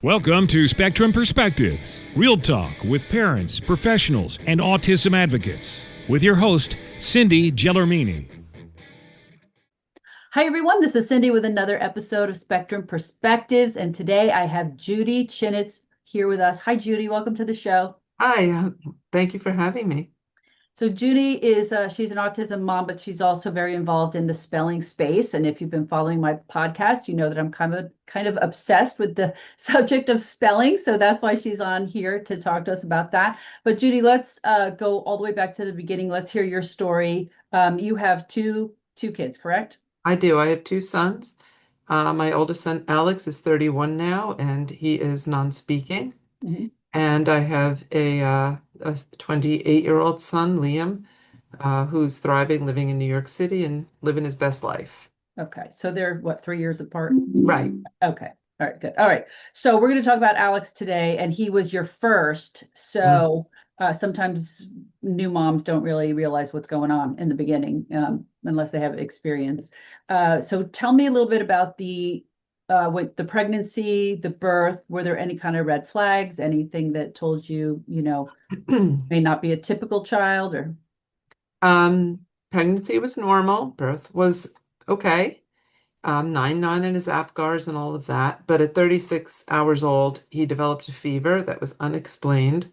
Welcome to Spectrum Perspectives, real talk with parents, professionals, and autism advocates. With your host, Cindy Gellermini. Hi, everyone. This is Cindy with another episode of Spectrum Perspectives. And today I have Judy Chinitz here with us. Hi, Judy. Welcome to the show. Hi, thank you for having me. So Judy is, she's an autism mom, but she's also very involved in the spelling space. And if you've been following my podcast, you know that I'm kind of obsessed with the subject of spelling. So that's why she's on here to talk to us about that. But Judy, let's go all the way back to the beginning. Let's hear your story. You have two kids, correct? I do. I have two sons. My oldest son, Alex, is 31 now, and he is non-speaking. Mm-hmm. And I have a 28-year-old son, Liam, who's thriving, living in New York City and living his best life. Okay. So they're, 3 years apart? Right. Okay. All right, good. All right. So we're going to talk about Alex today, and he was your first. So sometimes new moms don't really realize what's going on in the beginning unless they have experience. So tell me a little bit about with the pregnancy, the birth. Were there any kind of red flags, anything that told you, may not be a typical child or? Pregnancy was normal. Birth was okay. 9 in his APGARs and all of that. But at 36 hours old, he developed a fever that was unexplained.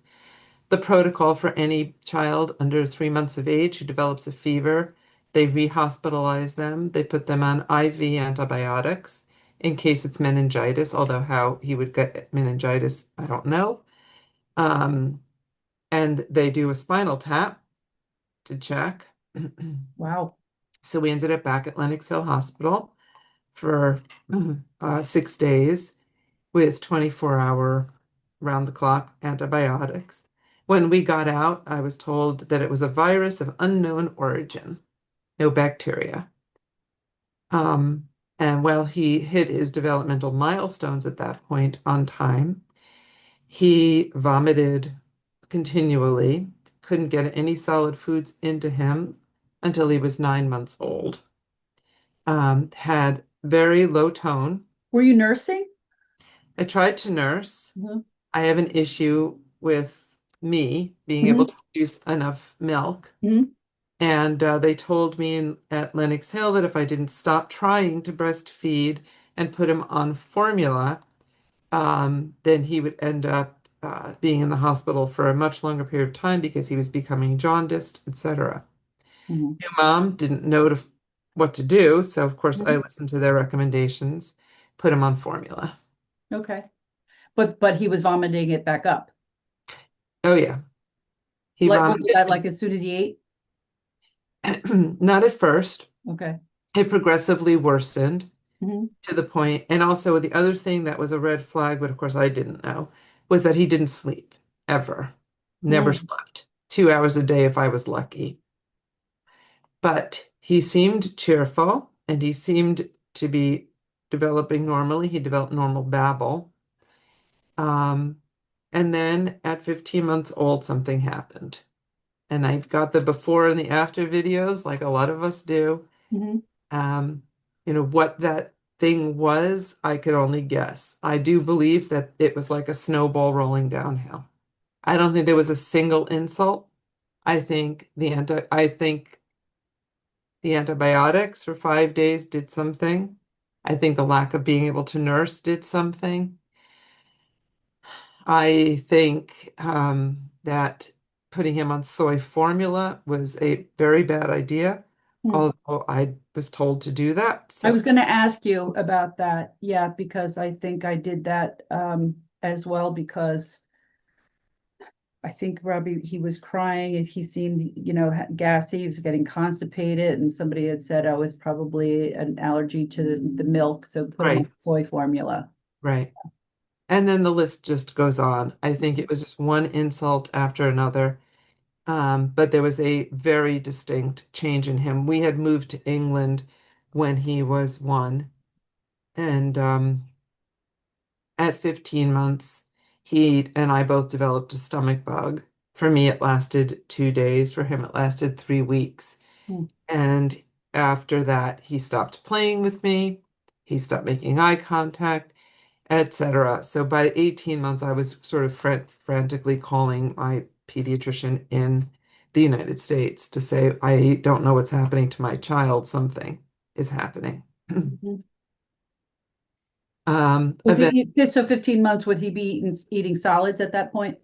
The protocol for any child under 3 months of age who develops a fever, they rehospitalize them. They put them on IV antibiotics in case it's meningitis, although how he would get meningitis, I don't know. And they do a spinal tap to check. Wow. So we ended up back at Lenox Hill Hospital for 6 days with 24-hour round-the-clock antibiotics. When we got out, I was told that it was a virus of unknown origin, no bacteria. And while he hit his developmental milestones at that point on time, he vomited continually, couldn't get any solid foods into him until he was 9 months old. Had very low tone. Were you nursing? I tried to nurse. Mm-hmm. I have an issue with me being able to produce enough milk. Mm-hmm. And they told me at Lenox Hill that if I didn't stop trying to breastfeed and put him on formula, then he would end up being in the hospital for a much longer period of time because he was becoming jaundiced, etc. Mm-hmm. New mom didn't know what to do, so of course I listened to their recommendations, put him on formula. Okay. But he was vomiting it back up. Oh yeah. He Was vomited. that like as soon as he ate? Not at first. Okay. It progressively worsened Mm-hmm. to the point, and also the other thing that was a red flag, but of course I didn't know, was that he didn't sleep ever. Never slept. 2 hours a day if I was lucky. But he seemed cheerful and he seemed to be developing normally. He developed normal babble. And then at 15 months old, something happened. And I got the before and the after videos, like a lot of us do. Mm-hmm. What that thing was, I could only guess. I do believe that it was like a snowball rolling downhill. I don't think there was a single insult. I think the antibiotics for 5 days did something. I think the lack of being able to nurse did something. I think that putting him on soy formula was a very bad idea, although I was told to do that. I was going to ask you about that. Yeah, because I think I did that as well, because I think Robbie, he was crying and he seemed, gassy, he was getting constipated, and somebody had said, oh, it's probably an allergy to the milk, so put him on soy formula. Right. And then the list just goes on. I think it was just one insult after another. But there was a very distinct change in him. We had moved to England when he was 1. And at 15 months, he and I both developed a stomach bug. For me, it lasted 2 days. For him, it lasted 3 weeks. And after that, he stopped playing with me. He stopped making eye contact. etc. So by 18 months, I was sort of frantically calling my pediatrician in the United States to say, I don't know what's happening to my child. Something is happening. Mhm. Was Event he, so 15 months, would he be eating solids at that point?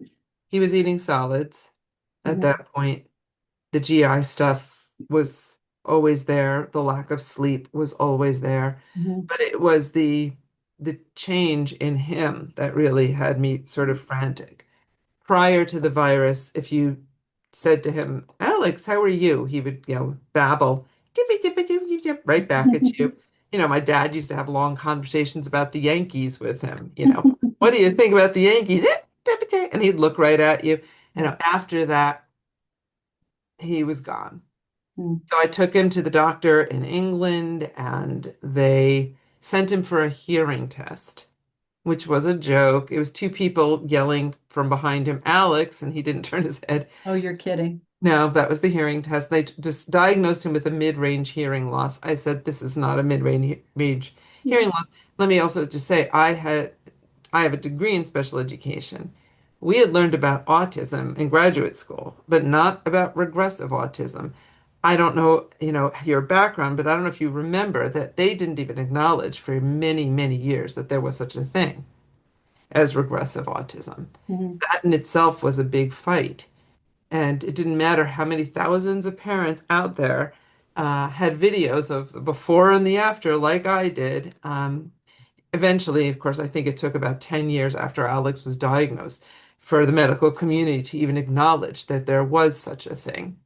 He was eating solids at Mhm. that point. The GI stuff was always there. The lack of sleep was always there. Mhm. But it was the change in him that really had me sort of frantic. Prior to the virus, if you said to him, Alex, how are you? He would, babble, right back at you. My dad used to have long conversations about the Yankees with him. What do you think about the Yankees? And he'd look right at you. Yeah. After that, he was gone. Mm. So I took him to the doctor in England and they sent him for a hearing test, which was a joke. It was two people yelling from behind him, Alex, and he didn't turn his head. Oh, you're kidding. No, that was the hearing test. They just diagnosed him with a mid-range hearing loss. I said, this is not a mid-range Yeah. hearing loss. Let me also just say, I have a degree in special education. We had learned about autism in graduate school, but not about regressive autism. I don't know, your background, but I don't know if you remember that they didn't even acknowledge for many, many years that there was such a thing as regressive autism. Mhm. That in itself was a big fight. And it didn't matter how many thousands of parents out there had videos of the before and the after, like I did. Eventually, of course, I think it took about 10 years after Alex was diagnosed for the medical community to even acknowledge that there was such a thing.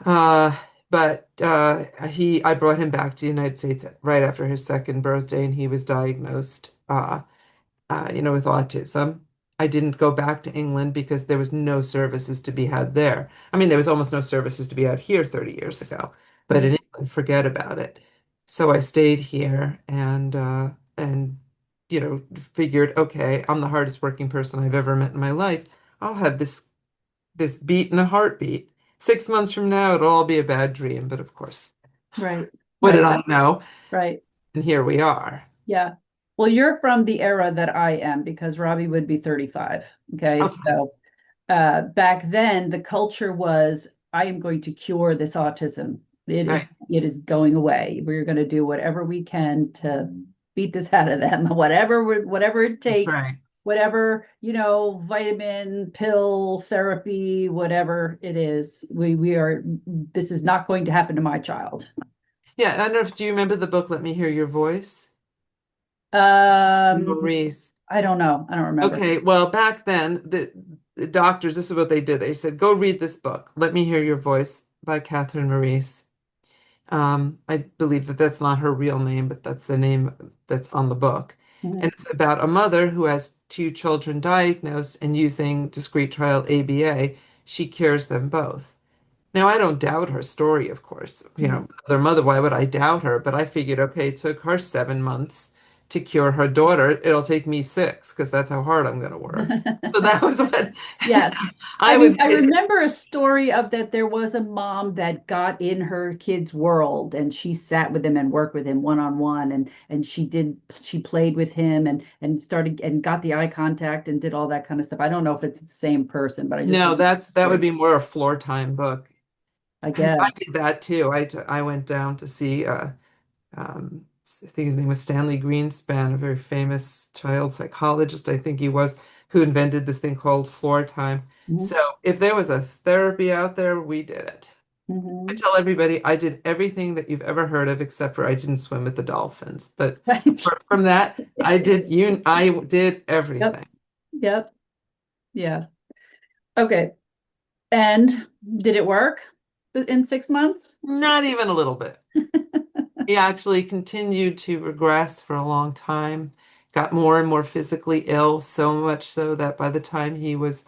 Uh, but I brought him back to the United States right after his second birthday, and he was diagnosed, with autism. I didn't go back to England because there was no services to be had there. I mean, there was almost no services to be had here 30 years ago, but Mhm. in England, forget about it. So I stayed here and figured, okay, I'm the hardest working person I've ever met in my life. I'll have this beat in a heartbeat. 6 months from now, it'll all be a bad dream. But of course, Right. what did Right. I know? Right. And here we are. Yeah. Well, you're from the era that I am because Robbie would be 35. Okay. Okay. So back then the culture was, I am going to cure this autism. It is Right. it is going away. We're going to do whatever we can to beat this out of them, whatever it That's takes, right. whatever, vitamin, pill, therapy, whatever it is. We are this is not going to happen to my child. Yeah, I don't know if do you remember the book Let Me Hear Your Voice? Um, Maurice. I don't know. I don't remember. Okay, well, back then, the doctors, this is what they did. They said, go read this book, Let Me Hear Your Voice by Catherine Maurice. I believe that that's not her real name, but that's the name that's on the book. And Mhm. it's about a mother who has two children diagnosed and using discrete trial ABA, she cures them both. Now, I don't doubt her story, of course. Mhm. Their mother, why would I doubt her? But I figured, okay, it took her 7 months to cure her daughter. It'll take me six because that's how hard I'm going to work. So that was what Yes. I I mean, was. I remember a story of that there was a mom that got in her kid's world and she sat with him and worked with him one on one and she played with him and started and got the eye contact and did all that kind of stuff. I don't know if it's the same person, but I just No, remember the that would story, be more a floor time book. I I guess. did that too. I went down to see I think his name was Stanley Greenspan, a very famous child psychologist, I think he was, who invented this thing called floor time. Mhm. So if there was a therapy out there, we did it. I Mhm. tell everybody I did everything that you've ever heard of, except for I didn't swim with the dolphins. But Right. apart from that, I did Yep. everything. Yep. Yeah. Okay. And did it work in 6 months? Not even a little bit. He actually continued to regress for a long time, got more and more physically ill, so much so that by the time he was,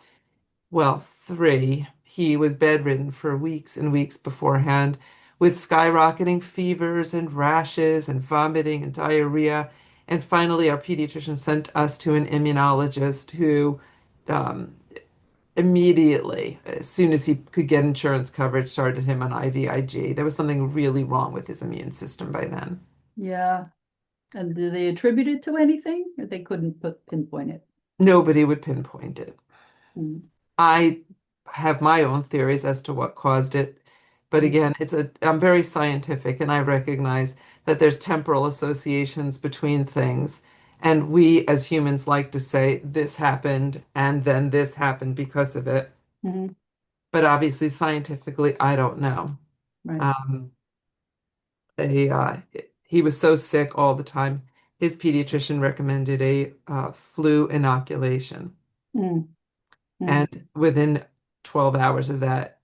well, 3, he was bedridden for weeks and weeks beforehand with skyrocketing fevers and rashes and vomiting and diarrhea. And finally, our pediatrician sent us to an immunologist who um, immediately, as soon as he could get insurance coverage, started him on IVIG. There was something really wrong with his immune system by then. Yeah. And do they attribute it to anything, or they couldn't pinpoint it? Nobody would pinpoint it. Mm, I have my own theories as to what caused it. But mm, again, I'm very scientific and I recognize that there's temporal associations between things. And we as humans like to say this happened and then this happened because of it. mhm, But obviously, scientifically, I don't know. right. Um, a, he was so sick all the time. His pediatrician recommended a flu inoculation. Mm, mm, And within 12 hours of that,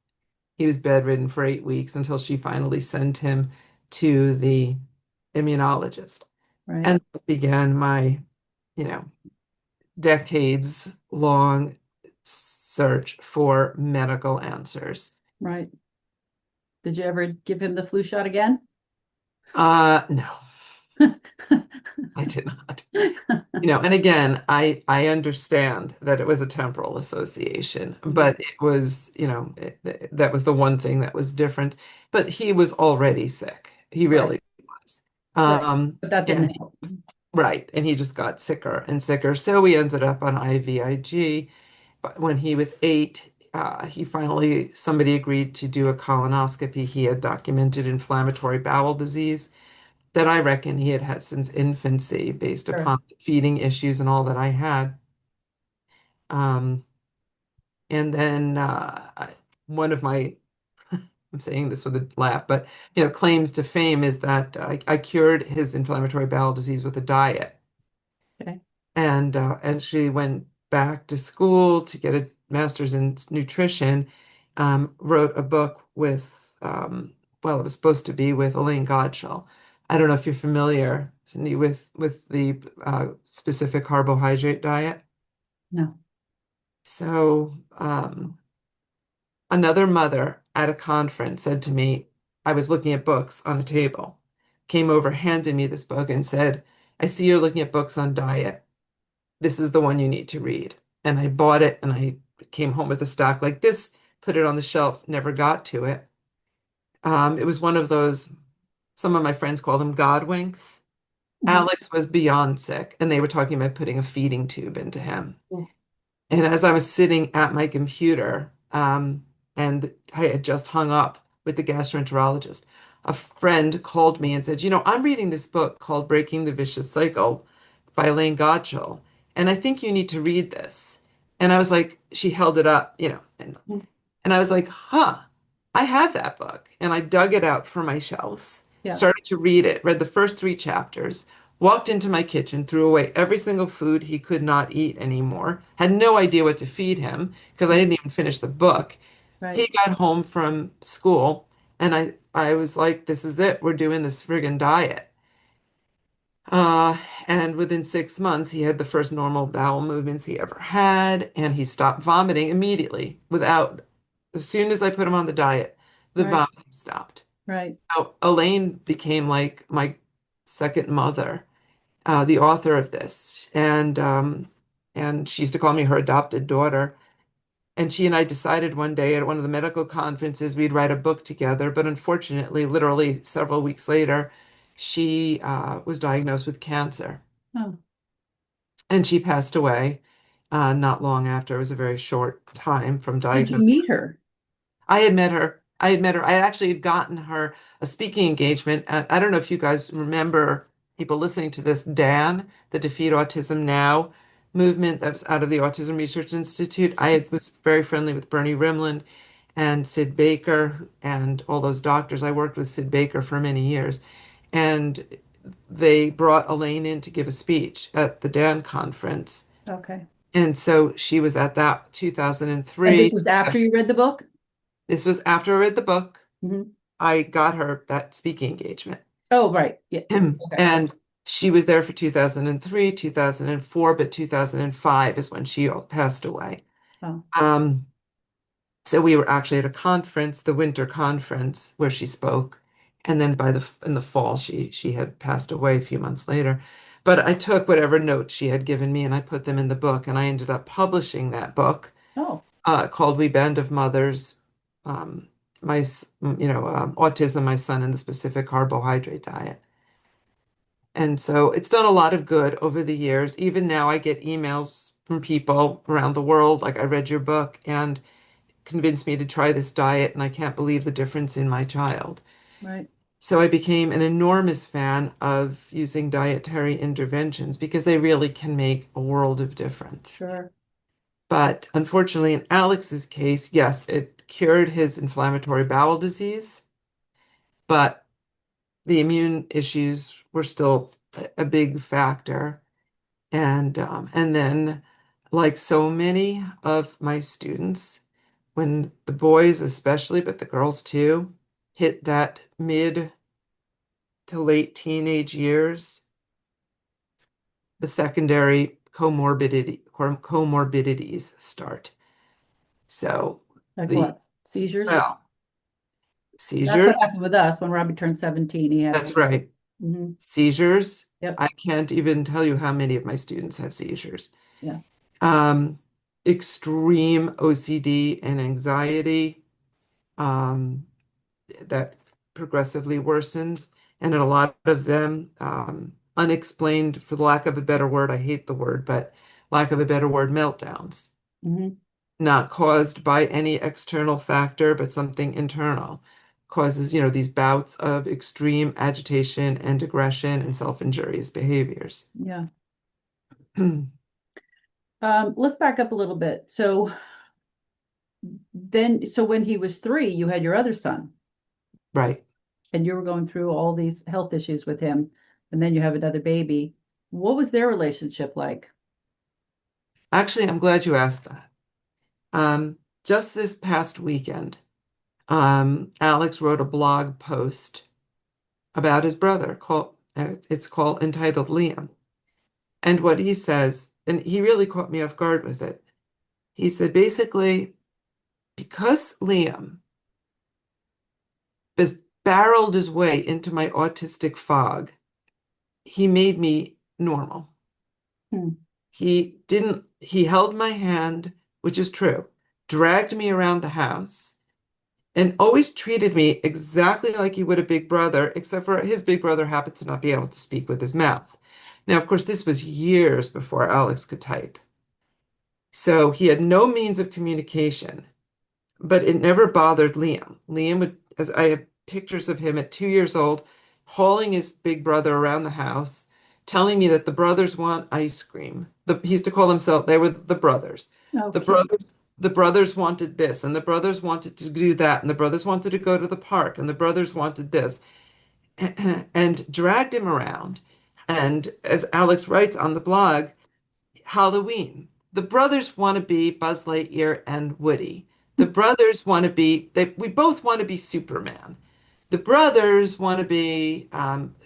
he was bedridden for 8 weeks until she finally sent him to the immunologist. right, And that began my, you know, decades long search for medical answers. right. Did you ever give him the flu shot again? No, I did not. And again, I understand that it was a temporal association, Mhm. but it was, that was the one thing that was different. But he was already sick. He Right, really was. right. But that And didn't help. right, and he just got sicker and sicker. So we ended up on IVIG. But when he was 8, somebody agreed to do a colonoscopy. He had documented inflammatory bowel disease that I reckon he had had since infancy based Sure. upon feeding issues and all that I had. Um, and then one of my, I'm saying this with a laugh, but claims to fame is that I cured his inflammatory bowel disease with a diet. Okay. And actually went back to school to get a master's in nutrition, wrote a book with, well, it was supposed to be with Elaine Gottschall. I don't know if you're familiar, Cindy, with the specific carbohydrate diet. No. So another mother at a conference said to me, I was looking at books on a table, came over, handed me this book and said, I see you're looking at books on diet. This is the one you need to read. And I bought it and I came home with a stock like this, put it on the shelf, never got to it. It was one of those, some of my friends call them God winks. Mhm. Alex was beyond sick, and they were talking about putting a feeding tube into him. Oh, And as I was sitting at my computer, and I had just hung up with the gastroenterologist, a friend called me and said, I'm reading this book called Breaking the Vicious Cycle by Elaine Gottschall, and I think you need to read this. And I was like, she held it up, mm, and I was like, huh, I have that book. And I dug it out from my shelves, yeah. started to read it, read the first 3 chapters, walked into my kitchen, threw away every single food he could not eat anymore, had no idea what to feed him because I Mm, didn't even finish the book. right. He got home from school and I was like, this is it. We're doing this friggin' diet. Uh, and within 6 months, he had the first normal bowel movements he ever had, and he stopped vomiting immediately as soon as I put him on the diet, the Right. vomiting stopped. Right. Now, Elaine became like my second mother, the author of this, and she used to call me her adopted daughter. And she and I decided one day at one of the medical conferences we'd write a book together. But unfortunately, literally several weeks later, she was diagnosed with cancer. Oh, And she passed away not long after. It was a very short time from did you diagnosis. meet her? I had met her. I had met her. I actually had gotten her a speaking engagement. I don't know if you guys remember people listening to this, Dan, the Defeat Autism Now movement that was out of the Autism Research Institute. Was very friendly with Bernie Rimland and Sid Baker and all those doctors. I worked with Sid Baker for many years. And they brought Elaine in to give a speech at the Dan conference. Okay. And so she was at that And this 2003. was after you read the book? This was after I read the book. Hmm. I got her that speaking engagement. Oh, right. Yeah. Okay. And she was there for 2003, 2004, but 2005 is when she passed away. Oh, Um, so we were actually at a conference, the winter conference, where she spoke. And then in the fall, she had passed away a few months later. But I took whatever notes she had given me and I put them in the book. And I ended up publishing that book oh, called We Band of Mothers, um, Autism, My Son, and the Specific Carbohydrate Diet. And so it's done a lot of good over the years. Even now, I get emails from people around the world, like I read your book and convinced me to try this diet, and I can't believe the difference in my child. Right. So I became an enormous fan of using dietary interventions because they really can make a world of difference. Sure. But unfortunately, in Alex's case, yes, it cured his inflammatory bowel disease, but the immune issues were still a big factor. And then, like so many of my students, when the boys especially, but the girls too, hit that mid to late teenage years, the secondary comorbidities start. So Like the what? Seizures? well, That's what seizures, happened with us when Robbie turned 17. He had that's right. hmm Seizures. Yep. I can't even tell you how many of my students have seizures. Yeah. Um, Extreme OCD and anxiety, um, that progressively worsens, and in a lot of them, unexplained, for the lack of a better word, I hate the word, but lack of a better word, meltdowns, hmm not caused by any external factor, but something internal, causes, these bouts of extreme agitation and aggression and self-injurious behaviors. Yeah. Let's back up a little bit. So when he was 3, you had your other son, Right. and you were going through all these health issues with him, and then you have another baby. What was their relationship like? Actually, I'm glad you asked that. Just this past weekend, Alex wrote a blog post about his brother it's called entitled Liam. And what he says, and he really caught me off guard with it. He said basically, because Liam has barreled his way into my autistic fog, he made me normal. Hmm. He held my hand, which is true, dragged me around the house, and always treated me exactly like he would a big brother, except for his big brother happened to not be able to speak with his mouth. Now, of course, this was years before Alex could type. So he had no means of communication, but it never bothered Liam. Liam would, as I have pictures of him at 2 years old, hauling his big brother around the house, telling me that the brothers want ice cream. He used to call themselves, they were the brothers. The Okay. brothers, the brothers wanted this, and the brothers wanted to do that, and the brothers wanted to go to the park, and the brothers wanted this, and dragged him around. And as Alex writes on the blog, Halloween. The brothers want to be Buzz Lightyear and Woody. The brothers want to be, we both want to be Superman. The brothers want to be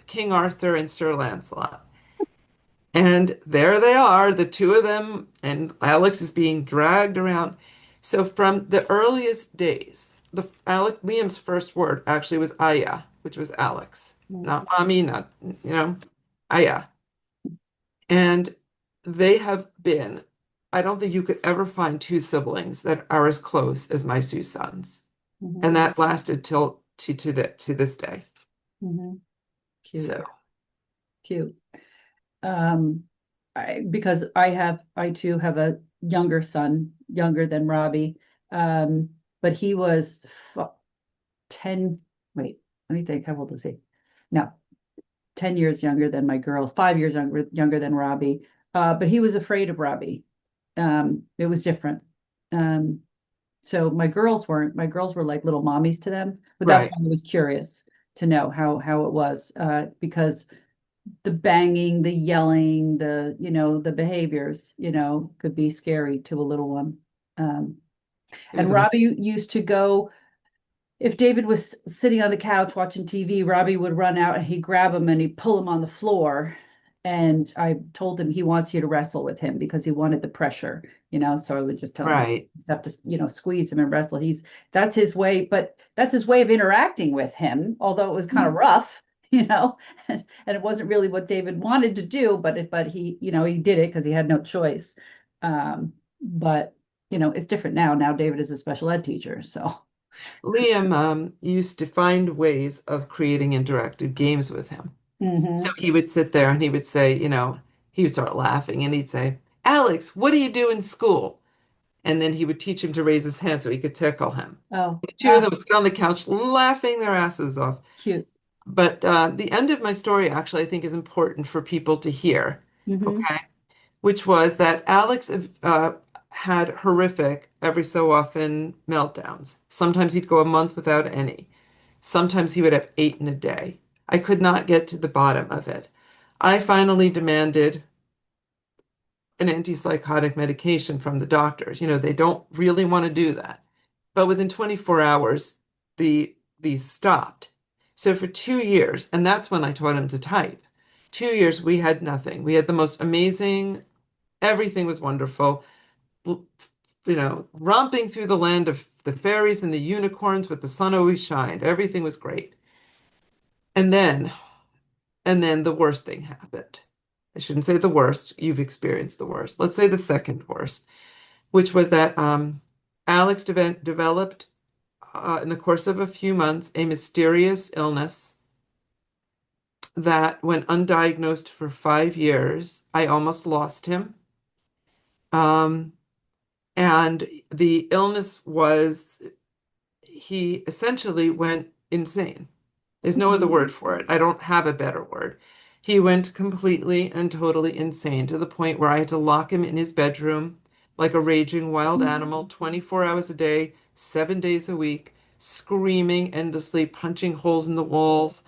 King Arthur and Sir Lancelot. And there they are, the two of them, and Alex is being dragged around. So from the earliest days, Liam's first word actually was Aya, which was Alex, not mommy, not, Aya. And they have been, I don't think you could ever find two siblings that are as close as my two sons. Mhm. And that lasted to this day. Mhm. Cute. So, Cute. Um, because I too have a younger son, younger than Robbie. But he was 10, wait, let me think, how old is he? No, 10 years younger than my girls, 5 years younger than Robbie. But he was afraid of Robbie. It was different. Um, so my girls weren't. My girls were like little mommies to them, but that's right. why I was curious to know how it was, because the banging, the yelling, the behaviors, could be scary to a little one. Um, It and was Robbie used to go, if David was sitting on the couch watching TV, Robbie would run out and he'd grab him and he'd pull him on the floor. And I told him he wants you to wrestle with him because he wanted the pressure, so I would just tell him right. you have to, squeeze him and wrestle. That's his way, but that's his way of interacting with him, although it was kind of rough, and it wasn't really what David wanted to do, but he, he did it because he had no choice. But it's different now. Now David is a special ed teacher, so. Liam used to find ways of creating interactive games with him. So Mm-hmm. he would sit there and he would say, he would start laughing and he'd say, Alex, what do you do in school? And then he would teach him to raise his hand so he could tickle him. Oh, The two of them would sit on the couch laughing their asses off. cute. But the end of my story actually I think is important for people to hear, Mm-hmm. okay? Which was that Alex had horrific, every so often, meltdowns. Sometimes he'd go a month without any. Sometimes he would have 8 in a day. I could not get to the bottom of it. I finally demanded an antipsychotic medication from the doctors. They don't really want to do that. But within 24 hours, these stopped. So for 2 years, and that's when I taught him to type. 2 years, we had nothing. We had the most amazing, everything was wonderful. Romping through the land of the fairies and the unicorns with the sun always shined. Everything was great. And then, and then the worst thing happened. I shouldn't say the worst. You've experienced the worst. Let's say the second worst, which was that Alex developed, in the course of a few months, a mysterious illness that went undiagnosed for 5 years. I almost lost him. Um, and the illness was he essentially went insane. There's no other word for it. I don't have a better word. He went completely and totally insane to the point where I had to lock him in his bedroom like a raging wild animal, 24 hours a day, 7 days a week, screaming endlessly, punching holes in the walls,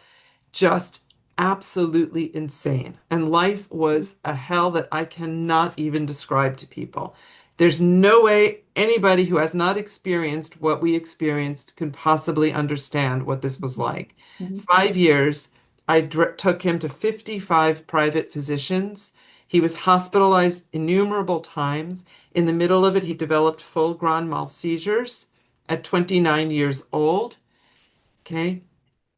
just absolutely insane. And life was a hell that I cannot even describe to people. There's no way anybody who has not experienced what we experienced can possibly understand what this was like. Mm-hmm. 5 years, I took him to 55 private physicians. He was hospitalized innumerable times. In the middle of it, he developed full grand mal seizures at 29 years old. Okay.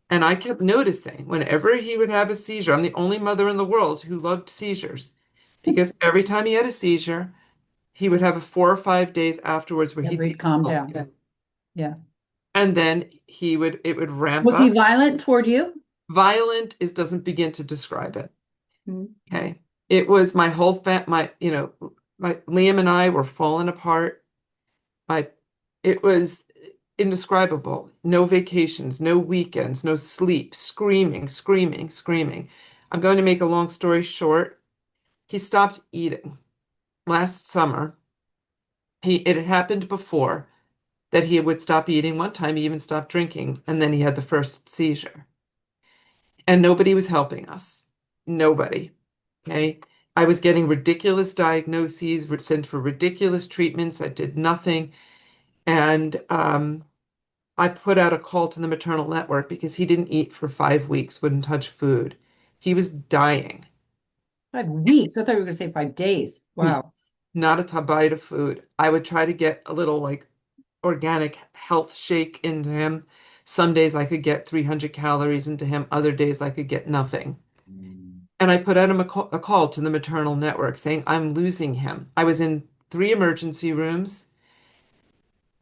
And I kept noticing whenever he would have a seizure, I'm the only mother in the world who loved seizures because every time he had a seizure, he would have 4 or 5 days afterwards where Yeah, he'd breathe, be calm normal down. again. Yeah. And then it would ramp Was he up. violent toward you? Violent is doesn't begin to describe it. Mm-hmm. Okay. It was my whole my Liam and I were falling apart. My it was indescribable. No vacations, no weekends, no sleep, screaming, screaming, screaming. I'm going to make a long story short. He stopped eating last summer. It had happened before that he would stop eating. One time he even stopped drinking, and then he had the first seizure. And nobody was helping us. Nobody. Okay. I was getting ridiculous diagnoses, sent for ridiculous treatments that did nothing. And I put out a call to the maternal network because he didn't eat for 5 weeks, wouldn't touch food. He was dying. 5 weeks. I thought you were going to say 5 days. Wow. Weeks. Not a bite of food. I would try to get a little like organic health shake into him. Some days I could get 300 calories into him. Other days I could get nothing. And I put out him a call to the maternal network saying, I'm losing him. I was in 3 emergency rooms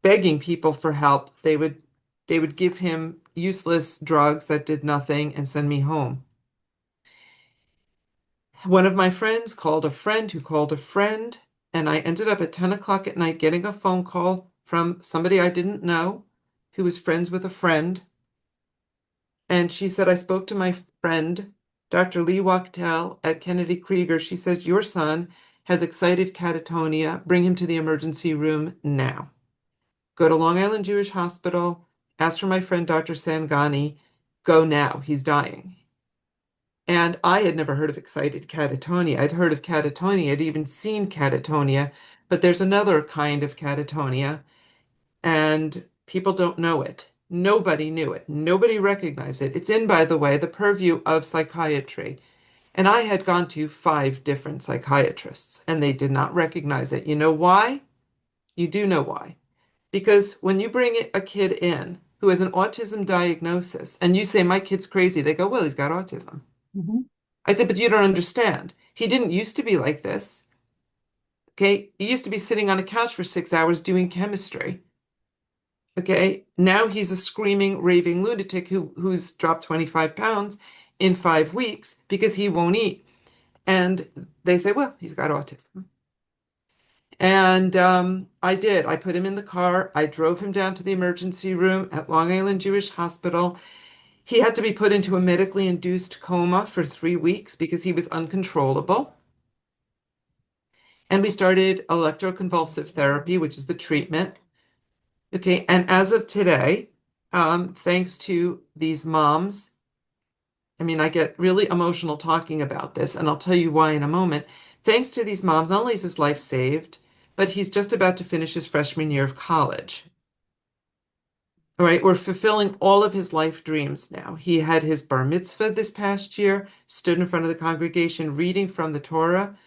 begging people for help. They would give him useless drugs that did nothing and send me home. One of my friends called a friend who called a friend, and I ended up at 10 o'clock at night getting a phone call from somebody I didn't know who was friends with a friend. And she said, I spoke to my friend, Dr. Lee Wachtel at Kennedy Krieger. She says, your son has excited catatonia. Bring him to the emergency room now. Go to Long Island Jewish Hospital. Ask for my friend, Dr. Sangani. Go now. He's dying. And I had never heard of excited catatonia. I'd heard of catatonia. I'd even seen catatonia. But there's another kind of catatonia, and people don't know it. Nobody knew it. Nobody recognized it. It's in, by the way, the purview of psychiatry. And I had gone to 5 different psychiatrists, and they did not recognize it. You know why? You do know why. Because when you bring a kid in who has an autism diagnosis, and you say, my kid's crazy, they go, well, he's got autism. Mm-hmm. I said, but you don't understand. He didn't used to be like this. Okay? He used to be sitting on a couch for 6 hours doing chemistry. Okay, now he's a screaming, raving lunatic who's dropped 25 pounds in 5 weeks because he won't eat. And they say, well, he's got autism. And I did. I put him in the car. I drove him down to the emergency room at Long Island Jewish Hospital. He had to be put into a medically induced coma for 3 weeks because he was uncontrollable. And we started electroconvulsive therapy, which is the treatment. Okay, and as of today, thanks to these moms, I mean, I get really emotional talking about this, and I'll tell you why in a moment. Thanks to these moms, not only is his life saved, but he's just about to finish his freshman year of college. All right, we're fulfilling all of his life dreams now. He had his bar mitzvah this past year, stood in front of the congregation reading from the Torah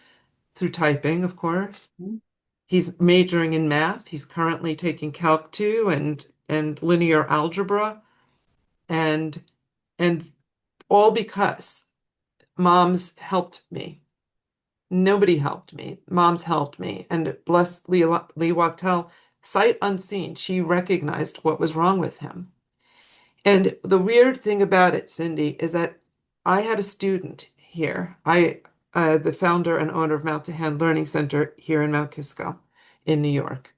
through typing, of course. Mhm. He's majoring in math. He's currently taking Calc 2 and linear algebra, and and all because moms helped me. Nobody helped me. Moms helped me. And bless Lee Wachtel, sight unseen, she recognized what was wrong with him. And the weird thing about it, Cindy, is that I had a student here. The founder and owner of Mount to Hand Learning Center here in Mount Kisco in New York.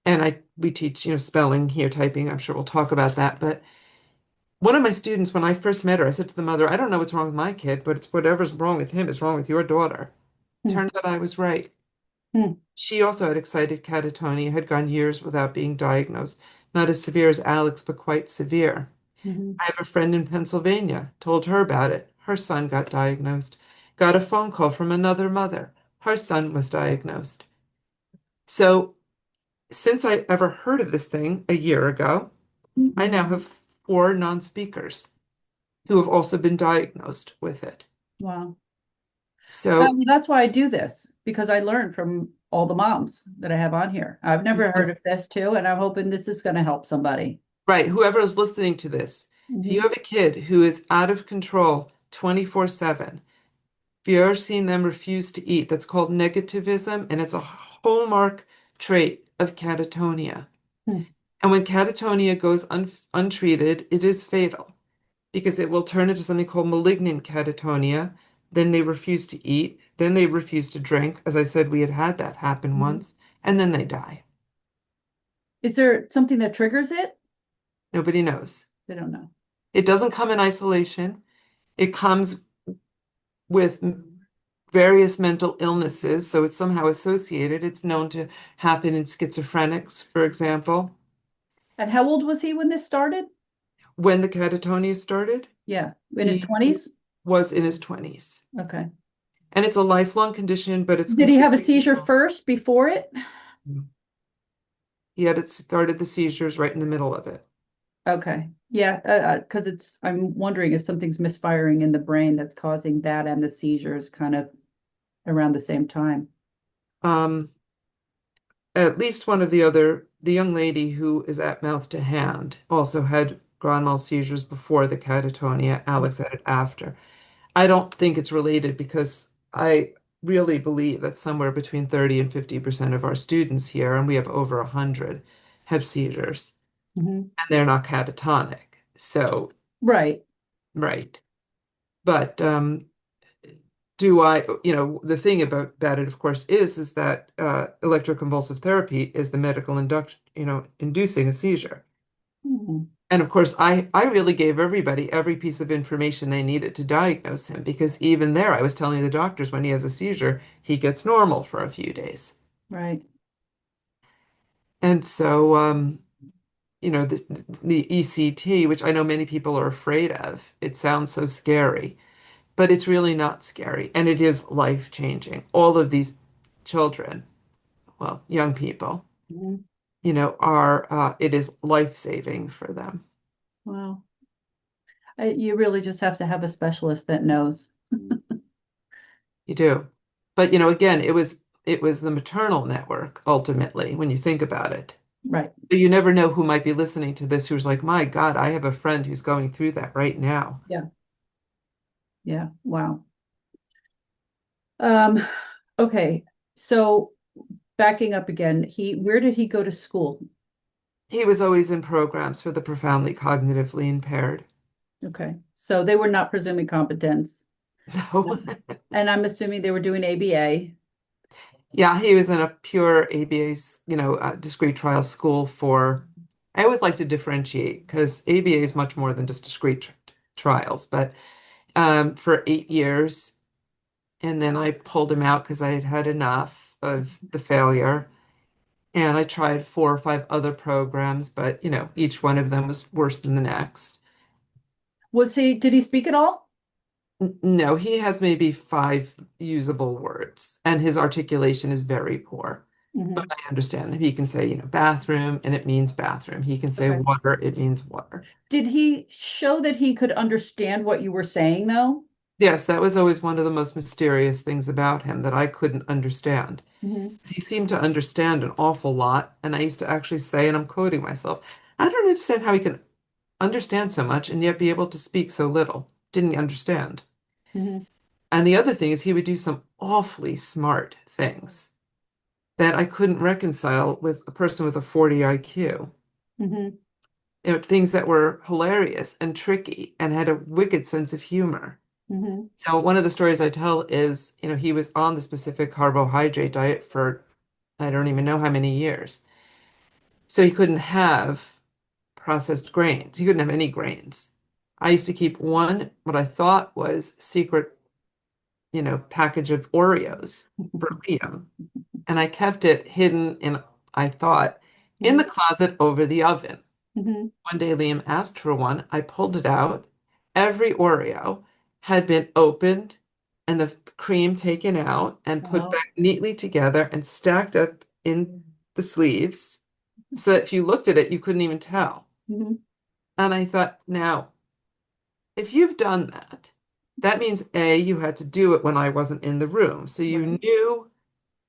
And we teach, spelling here, typing. I'm sure we'll talk about that. But one of my students, when I first met her, I said to the mother, I don't know what's wrong with my kid, but it's whatever's wrong with him is wrong with your daughter. Hmm. Turned out I was right. Hmm. She also had excited catatonia, had gone years without being diagnosed. Not as severe as Alex, but quite severe. Mhm. I have a friend in Pennsylvania, told her about it. Her son got diagnosed. Got a phone call from another mother. Her son was diagnosed. So since I ever heard of this thing a year ago, I now have 4 non-speakers who have also been diagnosed with it. Wow. So, That's why I do this, because I learned from all the moms that I have on here. I've never heard of this too, and I'm hoping this is going to help somebody. right, whoever is listening to this, if you Mhm. have a kid who is out of control 24/7, if you've ever seen them refuse to eat, that's called negativism, and it's a hallmark trait of catatonia. Hmm. And when catatonia goes untreated, it is fatal because it will turn into something called malignant catatonia. Then they refuse to eat. Then they refuse to drink. As I said, we had that happen Mhm. once, and then they die. Is there something that triggers it? Nobody knows. They don't know. It doesn't come in isolation. It comes with various mental illnesses, so it's somehow associated. It's known to happen in schizophrenics, for example. And how old was he when this started? When the catatonia started, Yeah, in his he 20s? was in his 20s. Okay. And it's a lifelong condition, but it's Did he have a completely seizure controlled. first before it? He had started the seizures right in the middle of it. Okay. Yeah, because I'm wondering if something's misfiring in the brain that's causing that and the seizures kind of around the same time. Um, at least one of the young lady who is at Mouth to Hand also had grand mal seizures before the catatonia. Alex had it after. I don't think it's related because I really believe that somewhere between 30 and 50% of our students here, and we have over 100, have seizures, Mhm. and they're not catatonic. So, Right. right. But do I, the thing about it, of course, is that electroconvulsive therapy is the medical induction, inducing a seizure. Mhm. And of course, I really gave everybody every piece of information they needed to diagnose him because even there, I was telling the doctors when he has a seizure, he gets normal for a few days. Right. And so, the ECT, which I know many people are afraid of, it sounds so scary, but it's really not scary. And it is life-changing. All of these children, well, young people, Mhm. it is life-saving for them. Wow. You really just have to have a specialist that knows. You do. But again, it was the maternal network ultimately when you think about it. Right. But you never know who might be listening to this who's like, my God, I have a friend who's going through that right now. Yeah. Yeah. Wow. Um, okay. So backing up again, where did he go to school? He was always in programs for the profoundly cognitively impaired. Okay. So they were not presuming competence. No. And I'm assuming they were doing ABA. Yeah, he was in a pure ABA's, discrete trial school for, I always like to differentiate because ABA is much more than just discrete trials, but for 8 years. And then I pulled him out because I had had enough of the failure. And I tried 4 or 5 other programs, but each one of them was worse than the next. Did he speak at all? No, he has maybe 5 usable words, and his articulation is very poor. But Mhm. I understand him. He can say, bathroom, and it means bathroom. He can say Okay. water, it means water. Did he show that he could understand what you were saying, though? Yes, that was always one of the most mysterious things about him that I couldn't understand. Mhm. He seemed to understand an awful lot, and I used to actually say, and I'm quoting myself, I don't understand how he can understand so much and yet be able to speak so little. Didn't understand. Mhm. And the other thing is he would do some awfully smart things that I couldn't reconcile with a person with a 40 IQ. Mhm. Things that were hilarious and tricky and had a wicked sense of humor. Mhm. Now, one of the stories I tell is, he was on the specific carbohydrate diet for I don't even know how many years. So he couldn't have processed grains. He couldn't have any grains. I used to keep one, what I thought was secret, package of Oreos for Liam. And I kept it hidden I thought, in the Mhm. closet over the oven. Mhm. One day Liam asked for one. I pulled it out. Every Oreo had been opened and the cream taken out and put Wow. back neatly together and stacked up in the sleeves so that if you looked at it, you couldn't even tell. Mhm. And I thought, now, if you've done that, that means A, you had to do it when I wasn't in the room. So you Right. knew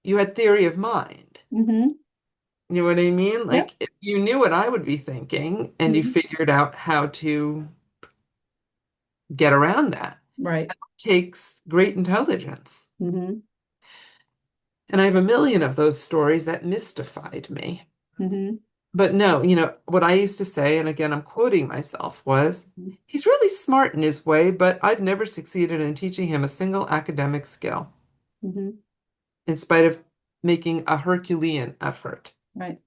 you had theory of mind. Mhm. You know what I mean? Yep. Like if you knew what I would be thinking and you Mhm. figured out how to get around that. Right. Takes great intelligence. Mhm. And I have a million of those stories that mystified me. Mhm. But no, what I used to say, and again, I'm quoting myself, was he's really smart in his way, but I've never succeeded in teaching him a single academic skill, Mhm. in spite of making a Herculean effort. Right.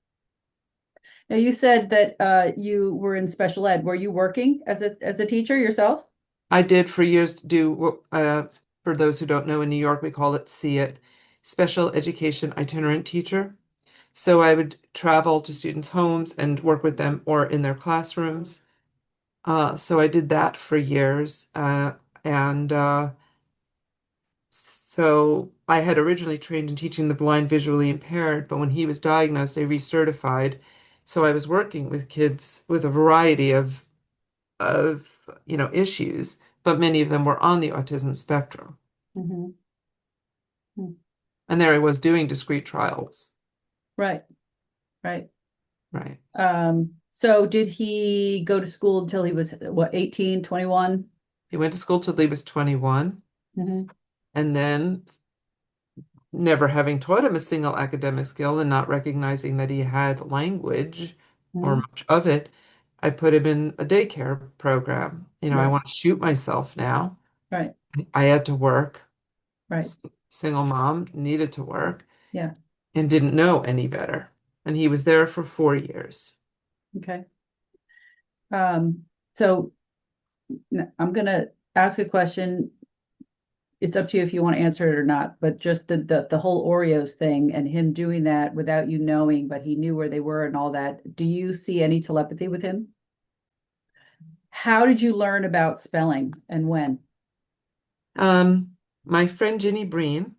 Now you said that you were in special ed. Were you working as a teacher yourself? I did for years do, for those who don't know, in New York, we call it see it, special education itinerant teacher. So I would travel to students' homes and work with them or in their classrooms. So I did that for years. And so I had originally trained in teaching the blind visually impaired, but when he was diagnosed, they recertified. So I was working with kids with a variety of issues, but many of them were on the autism spectrum. Mhm. And there I was doing discrete trials. Right. Right. Right. So did he go to school until he was what, 18, 21? He went to school till he was 21, Mm-hmm. and then never having taught him a single academic skill and not recognizing that he had language or Mm-hmm. much of it, I put him in a daycare program. I Right. want to shoot myself now. Right. I had to work. Right. S- Single mom, needed to work Yeah. and didn't know any better. And he was there for 4 years. Okay. So I'm gonna ask a question. It's up to you if you want to answer it or not, but just the whole Oreos thing and him doing that without you knowing, but he knew where they were and all that. Do you see any telepathy with him? How did you learn about spelling and when? My friend Ginny Breen,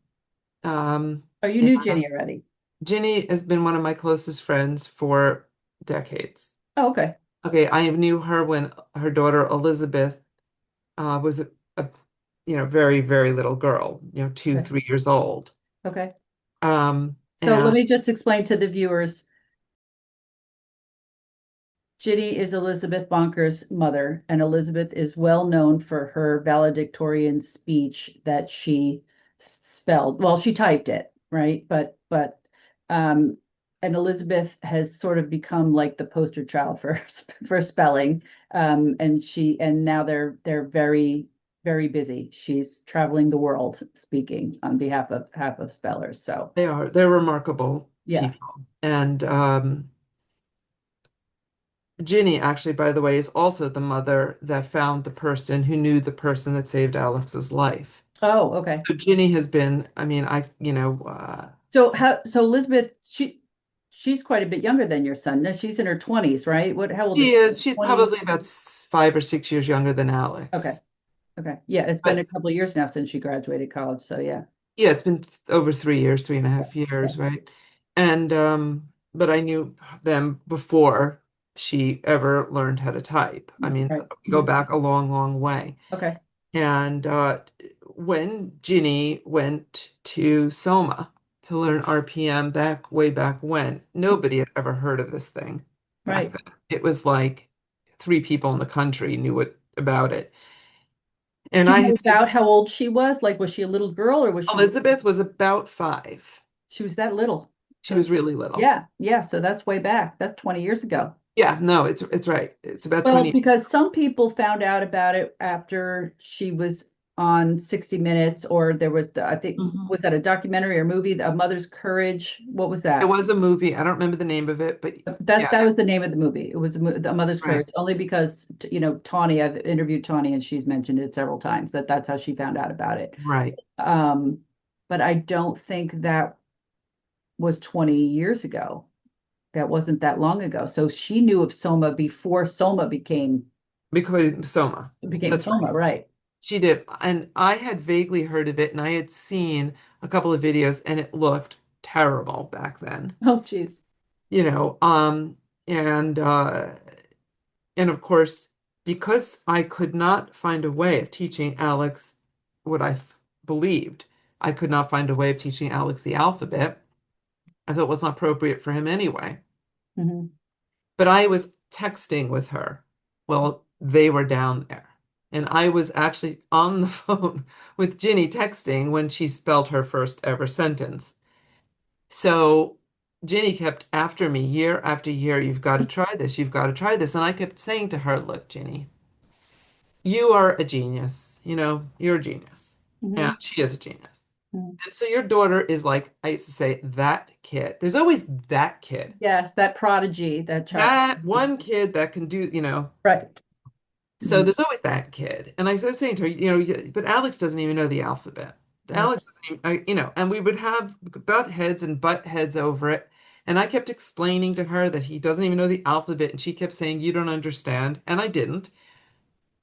um, Oh, you yeah, knew Jenny already. Ginny has been one of my closest friends for decades. Oh, okay. Okay, I knew her when her daughter Elizabeth was a very, very little girl, two, Okay. 3 years old. Okay. So let And me just explain to the viewers. Ginny is Elizabeth Bonker's mother, and Elizabeth is well known for her valedictorian speech that she spelled. Well, she typed it, right? But and Elizabeth has sort of become like the poster child for for spelling. And now they're very, very busy. She's traveling the world speaking on behalf of spellers. So They're remarkable yeah. people. And Ginny, actually, by the way, is also the mother that found the person who knew the person that saved Alex's life. Oh, okay. So Ginny has been, I mean, So Elizabeth, she's quite a bit younger than your son. No, she's in her 20s, right? How old is she she? is, she's 20? probably about 5 or 6 years younger than Okay. Alex. Okay. Yeah, it's been a But couple of years now since she graduated college. So yeah. yeah, it's been over 3 years, three and a Yeah. half Yeah. years, right? And but I knew them before she ever learned how to type. I mean, Right. we go back a long, long way. Okay. And when Ginny went to Soma to learn RPM way back when, nobody had ever heard of this thing back Right. then. It was like 3 people in the country knew about it. And Do you I know had seen about how old she was? Like, was she a little girl or was she, Elizabeth was about 5. she was that little? She So was really little. yeah, yeah. So that's way back. That's 20 years ago. Yeah, no, it's right. It's about Well, 20. because some people found out about it after she was on 60 Minutes, or there was I think, Mhm. was that a documentary or movie, A Mother's Courage? What was It that? was a movie. I don't remember the name of it, but yeah, That was the name of the movie. It was A Mother's right, Courage, only because, Tawny, I've interviewed Tawny and she's mentioned it several times that's how she found out about it. right. Um, but I don't think that was 20 years ago. That wasn't that long ago. So she knew of Soma before Soma Because Soma. became That's Soma, right. right? She did. And I had vaguely heard of it and I had seen a couple of videos and it looked terrible back then. Oh, geez. You know, and and of course, because I could not find a way of teaching Alex what believed, I could not find a way of teaching Alex the alphabet. I thought it was not appropriate for him anyway. Mhm. But I was texting with her while they were down there. And I was actually on the phone with Ginny texting when she spelled her first ever sentence. So Ginny kept after me year after year, you've got to try this, you've got to try this. And I kept saying to her, look, Ginny, you are a genius. You're a genius. And Mhm. she is a genius. Mhm. And so your daughter is like, I used to say, that kid. There's always that kid. Yes, that prodigy, that child. That one kid that can do. Right. So Mhm. there's always that kid. And I was saying to her, but Alex doesn't even know the alphabet. Right. Alex doesn't even, and we would have butt heads over it. And I kept explaining to her that he doesn't even know the alphabet. And she kept saying, you don't understand. And I didn't,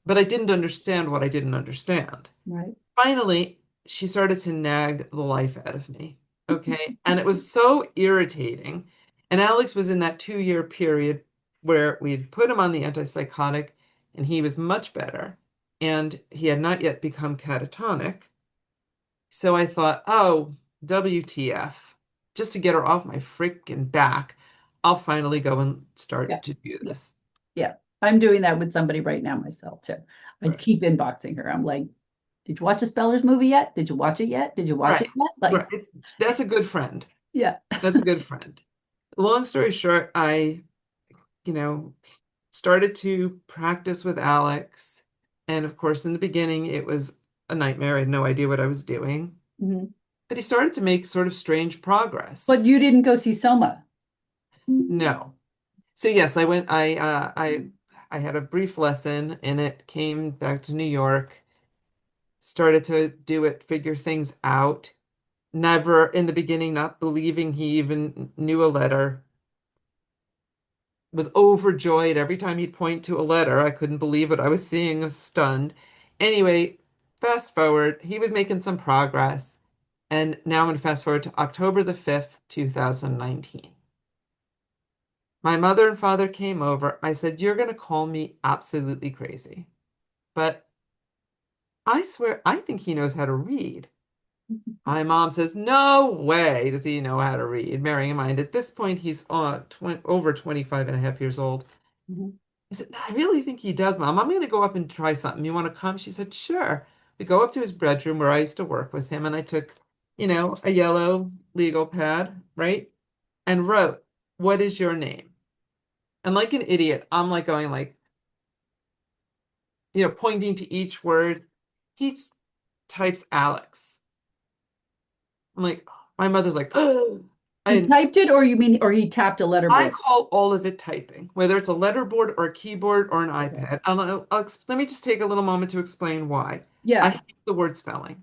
but I didn't understand what I didn't understand. Right. Finally, she started to nag the life out of me. Okay. And it was so irritating. And Alex was in that 2-year period where we'd put him on the antipsychotic and he was much better. And he had not yet become catatonic. So I thought, oh, WTF, just to get her off my freaking back, I'll finally go and Yeah. start to do Yeah. this. Yeah. I'm doing that with somebody right now myself too. I Right. keep inboxing her. I'm like, did you watch a Spellers movie yet? Did you watch it yet? Did you watch it Right. yet? Like, Right. That's a good friend. yeah. That's a good friend. Long story short, I you know, started to practice with Alex. And of course, in the beginning, it was a nightmare. I had no idea what I was doing. Mhm. But he started to make sort of strange progress. But you didn't go see Soma. No. So yes, I had a brief lesson in it, came back to New York, started to do it, figure things out. Never in the beginning, not believing he even knew a letter. Was overjoyed every time he'd point to a letter. I couldn't believe what I was seeing, I was stunned. Anyway, fast forward, he was making some progress. And now I'm going to fast forward to October the 5th, 2019. My mother and father came over. I said, you're going to call me absolutely crazy. But I swear, I think he knows how to read. My mom says, no way does he know how to read. Bearing in mind, at this point, he's over 25 and a half years old. Mhm. I said, "No, I really think he does, Mom. I'm going to go up and try something. You want to come?" She said, sure. We go up to his bedroom where I used to work with him, and I took, a yellow legal pad, right? And wrote what is your name? And like an idiot, I'm like going like, pointing to each word. He types Alex. I'm like, my mother's like, oh. He And typed it, or you mean, or he tapped a I letterboard? call all of it typing, whether it's a letterboard or a keyboard or an Okay. iPad. Let me just take a little moment to explain why. I Yeah. hate the word spelling.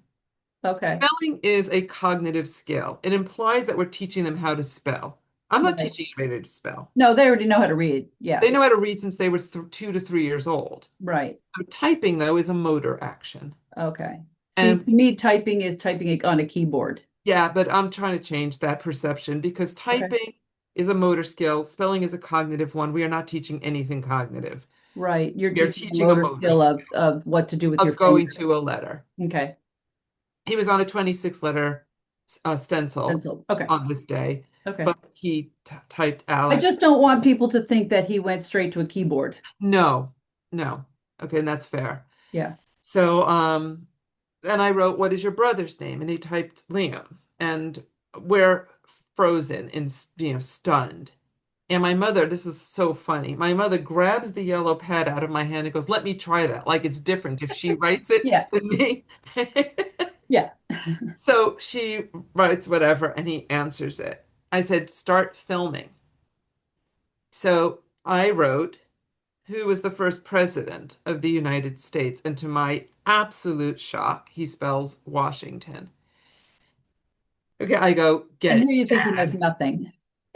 Okay. Spelling is a cognitive skill. It implies that we're teaching them how to spell. I'm not Right. teaching anybody to spell. No, they already know how to read. Yeah. They know how to read since they were th 2 to 3 years old. Right. So typing, though, is a motor action. Okay. See, And to me, typing is typing it on a keyboard. yeah, but I'm trying to change that perception because Okay. typing is a motor skill, spelling is a cognitive one. We are not teaching anything cognitive. Right. You're We are teaching the teaching a motor motor skill skill of what to do with your of going finger. to a letter. Okay. He was on a 26-letter stencil Pencil. Okay. on this day, Okay. but he typed I Alex. just don't want people to think that he went straight to a keyboard. No, no. Okay, and that's fair. Yeah. So, and I wrote, "What is your brother's name?" And he typed Liam, and we're frozen and stunned. And my mother, this is so funny. My mother grabs the yellow pad out of my hand and goes, "Let me try that." Like it's different if she writes it Yeah. than me. Yeah. So she writes whatever, and he answers it. I said, "Start filming." So I wrote, "Who was the first president of the United States?" And to my absolute shock, he spells Washington. Okay, I go, And "Get here you think he knows Dad." nothing.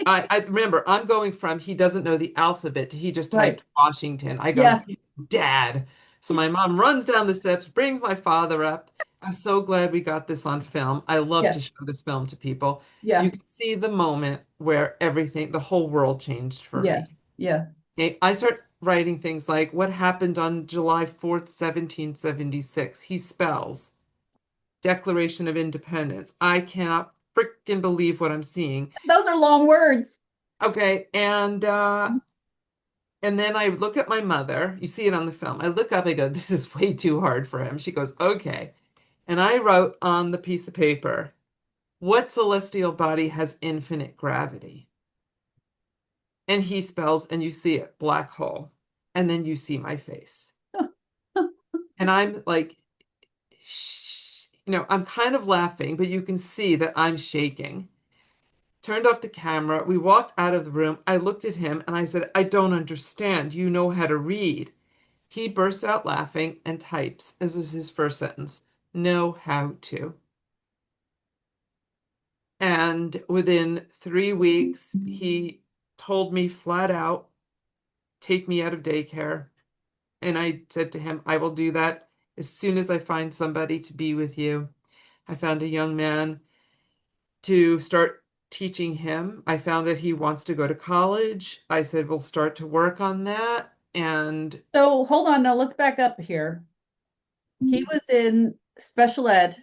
I remember I'm going from he doesn't know the alphabet to he just Right. typed Washington. I go, Yeah. "Get Dad." So my mom runs down the steps, brings my father up. I'm so glad we got this on film. I love Yeah. to show this film to people. You Yeah. can see the moment where everything, the whole world changed for Yeah. me. Yeah. Okay, I start writing things like what happened on July 4th, 1776. He spells Declaration of Independence. I cannot freaking believe what I'm seeing. Those are long words. Okay, and then I look at my mother. You see it on the film. I look up, I go, "This is way too hard for him." She goes, "Okay." And I wrote on the piece of paper, "What celestial body has infinite gravity?" And he spells, and you see it, black hole. And then you see my face. And I'm like, shh, I'm kind of laughing, but you can see that I'm shaking. Turned off the camera. We walked out of the room. I looked at him and I said, "I don't understand. You know how to read." He bursts out laughing and types, this is his first sentence, "Know how to." And within 3 weeks, he told me flat out, "Take me out of daycare." And I said to him, "I will do that as soon as I find somebody to be with you." I found a young man to start teaching him. I found that he wants to go to college. I said, "We'll start to work on that." And So hold on now, let's back up here. He was in special ed,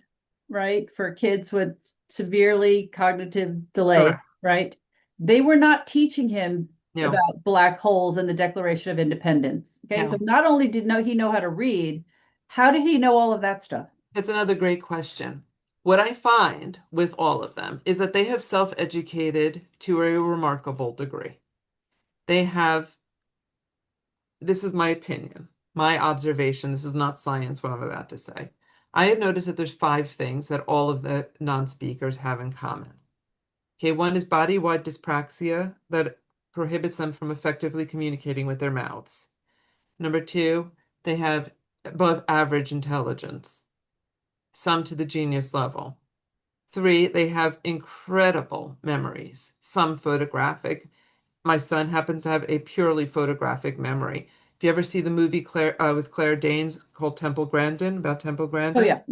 right, for kids with severely cognitive delay, correct. right? They were not teaching him No, about black holes and the Declaration of Independence. Okay, so no. not only did he know how to read, how did he know all of that stuff? It's another great question. What I find with all of them is that they have self-educated to a remarkable degree. They have, this is my opinion, my observation, this is not science, what I'm about to say. I have noticed that there's 5 things that all of the non-speakers have in common. Okay, one is body-wide dyspraxia that prohibits them from effectively communicating with their mouths. Number 2, they have above average intelligence, some to the genius level. 3, they have incredible memories, some photographic. My son happens to have a purely photographic memory. If you ever see the movie with Claire Danes called Temple Grandin, about Temple Oh Grandin, yeah.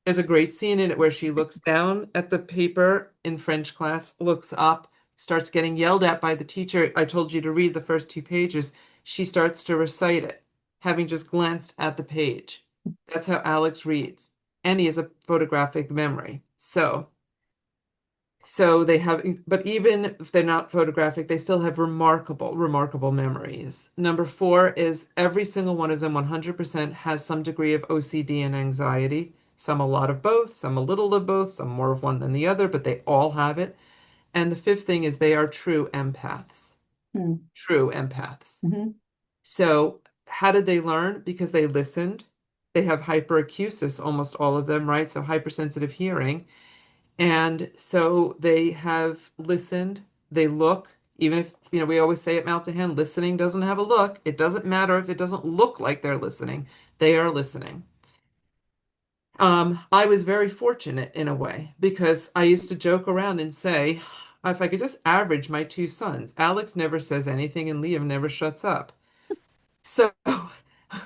there's a great scene in it where she looks down at the paper in French class, looks up, starts getting yelled at by the teacher. "I told you to read the first 2 pages." She starts to recite it, having just glanced at the page. That's how Alex reads. And he has a photographic memory. So they have, but even if they're not photographic, they still have remarkable, remarkable memories. Number 4 is every single one of them 100% has some degree of OCD and anxiety. Some a lot of both, some a little of both, some more of one than the other, but they all have it. And the fifth thing is they are true empaths. Mm. True empaths. Mm-hmm. So how did they learn? Because they listened. They have hyperacusis, almost all of them, right? So hypersensitive hearing. And so they have listened, they look, even if, we always say at Mouth to Hand, listening doesn't have a look. It doesn't matter if it doesn't look like they're listening. They are listening. I was very fortunate in a way because I used to joke around and say, if I could just average my two sons, Alex never says anything and Liam never shuts up. So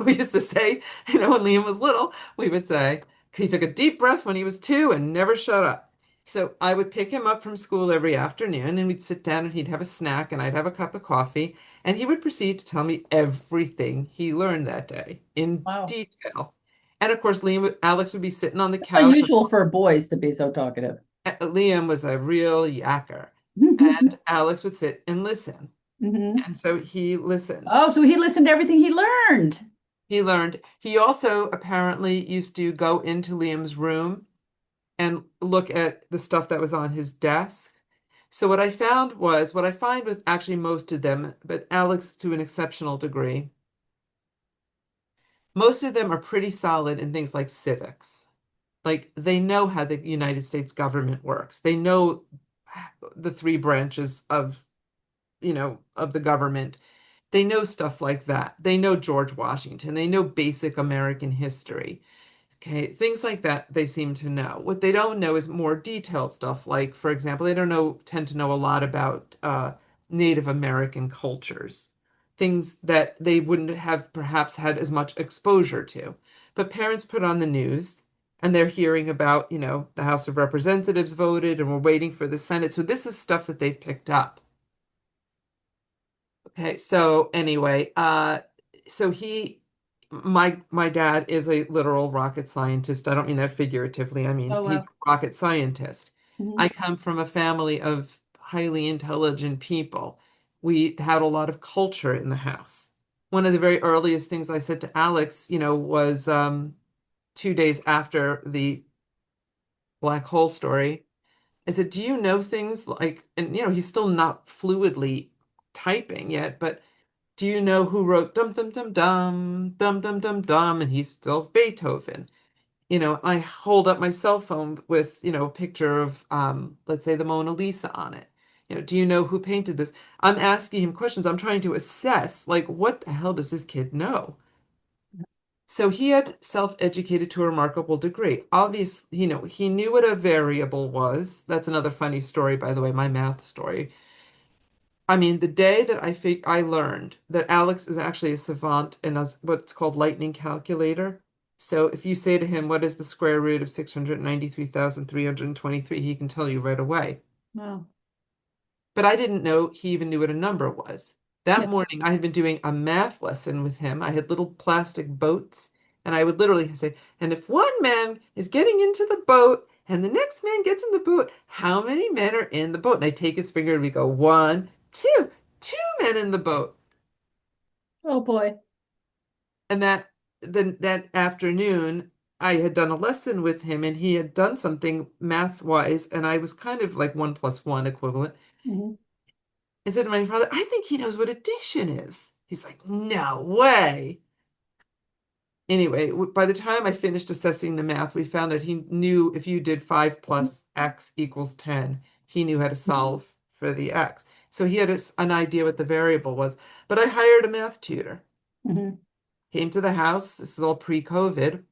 we used to say, when Liam was little, we would say, he took a deep breath when he was 2 and never shut up. So I would pick him up from school every afternoon and we'd sit down and he'd have a snack and I'd have a cup of coffee and he would proceed to tell me everything he learned that day in Wow. detail. And of course, Alex would be sitting on the couch. Unusual for boys to be so talkative. Liam was a real yacker Mm-hmm. and Alex would sit and listen. And so he listened. Oh, so he listened to everything he learned. He learned. He also apparently used to go into Liam's room and look at the stuff that was on his desk. So what I found was what I find with actually most of them, but Alex to an exceptional degree, most of them are pretty solid in things like civics. Like they know how the United States government works. They know the three branches of the government. They know stuff like that. They know George Washington. They know basic American history. Okay, things like that they seem to know. What they don't know is more detailed stuff. Like, for example, they don't tend to know a lot about Native American cultures, things that they wouldn't have perhaps had as much exposure to. But parents put on the news and they're hearing about, the House of Representatives voted and we're waiting for the Senate. So this is stuff that they've picked up. Okay, so anyway, so my dad is a literal rocket scientist. I don't mean that figuratively. I mean, Oh, he's a wow. rocket scientist. Mhm. I come from a family of highly intelligent people. We had a lot of culture in the house. One of the very earliest things I said to Alex, was 2 days after the black hole story. I said, "Do you know things like," and he's still not fluidly typing yet, but do you know who wrote dum dum dum dum dum dum dum dum? And he spells Beethoven. I hold up my cell phone with, a picture of let's say the Mona Lisa on it. Do you know who painted this? I'm asking him questions. I'm trying to assess, like, what the hell does this kid know? So he had self-educated to a remarkable degree. Obviously, he knew what a variable was. That's another funny story, by the way, my math story. I mean, the day that I learned that Alex is actually a savant in what's called lightning calculator. So if you say to him, what is the square root of 693,323, he can tell you right away. Wow. But I didn't know he even knew what a number was. Yeah. That morning, I had been doing a math lesson with him. I had little plastic boats, and I would literally say, and if one man is getting into the boat and the next man gets in the boat, how many men are in the boat? And I take his finger and we go, one, two men in the boat. Oh, boy. And that afternoon, I had done a lesson with him and he had done something math-wise, and I was kind of like 1 + 1 equivalent. Mhm. I said to my father, I think he knows what addition is. He's like, no way. Anyway, by the time I finished assessing the math, we found that he knew if you did 5 + x = 10, he knew how to solve for the x. So he had an idea what the variable was. But I hired a math tutor. Mhm. Came to the house. This is all pre-COVID.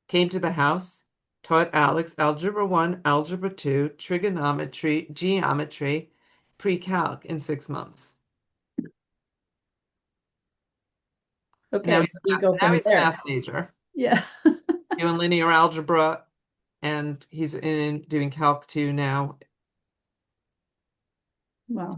Came to the house, taught Alex Algebra 1, Algebra 2, trigonometry, geometry, pre-calc in 6 months. And Okay, you go now from he's a there. math major, Yeah. doing linear algebra, and he's doing Calc 2 now. Wow.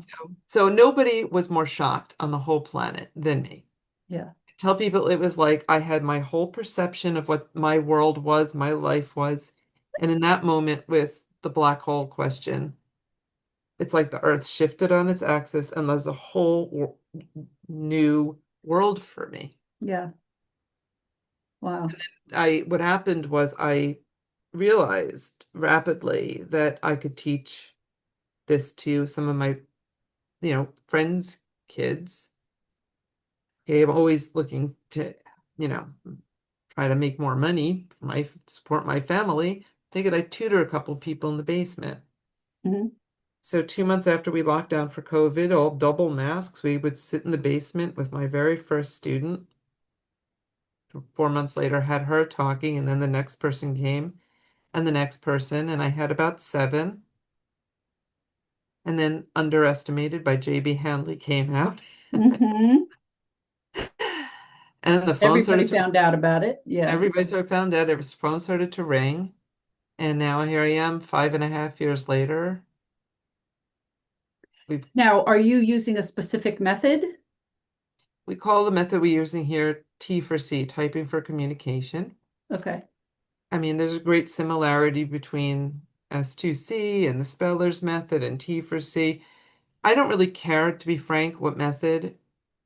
So nobody was more shocked on the whole planet than me. Yeah. Tell people it was like I had my whole perception of what my world was, my life was. And in that moment with the black hole question, it's like the earth shifted on its axis and there's a whole new world for me. Yeah. Wow. What happened was I realized rapidly that I could teach this to some of my, friends' kids. Okay, I'm always looking to, you know, try to make more money for my support my family. Figured I'd tutor a couple people in the basement. Mhm. So 2 months after we locked down for COVID, all double masks, we would sit in the basement with my very first student. 4 months later, had her talking, and then the next person came, and the next person, and I had about seven. And then Underestimated by J.B. Handley came out, Mhm. and the phone Everybody started to, found out about it. Yeah. everybody sort of found out, every phone started to ring. And now here I am, 5.5 years later. We Now, are you using a specific method? we call the method we're using here T for C, typing for communication. Okay. I mean, there's a great similarity between S2C and the speller's method and T for C. I don't really care, to be frank, what method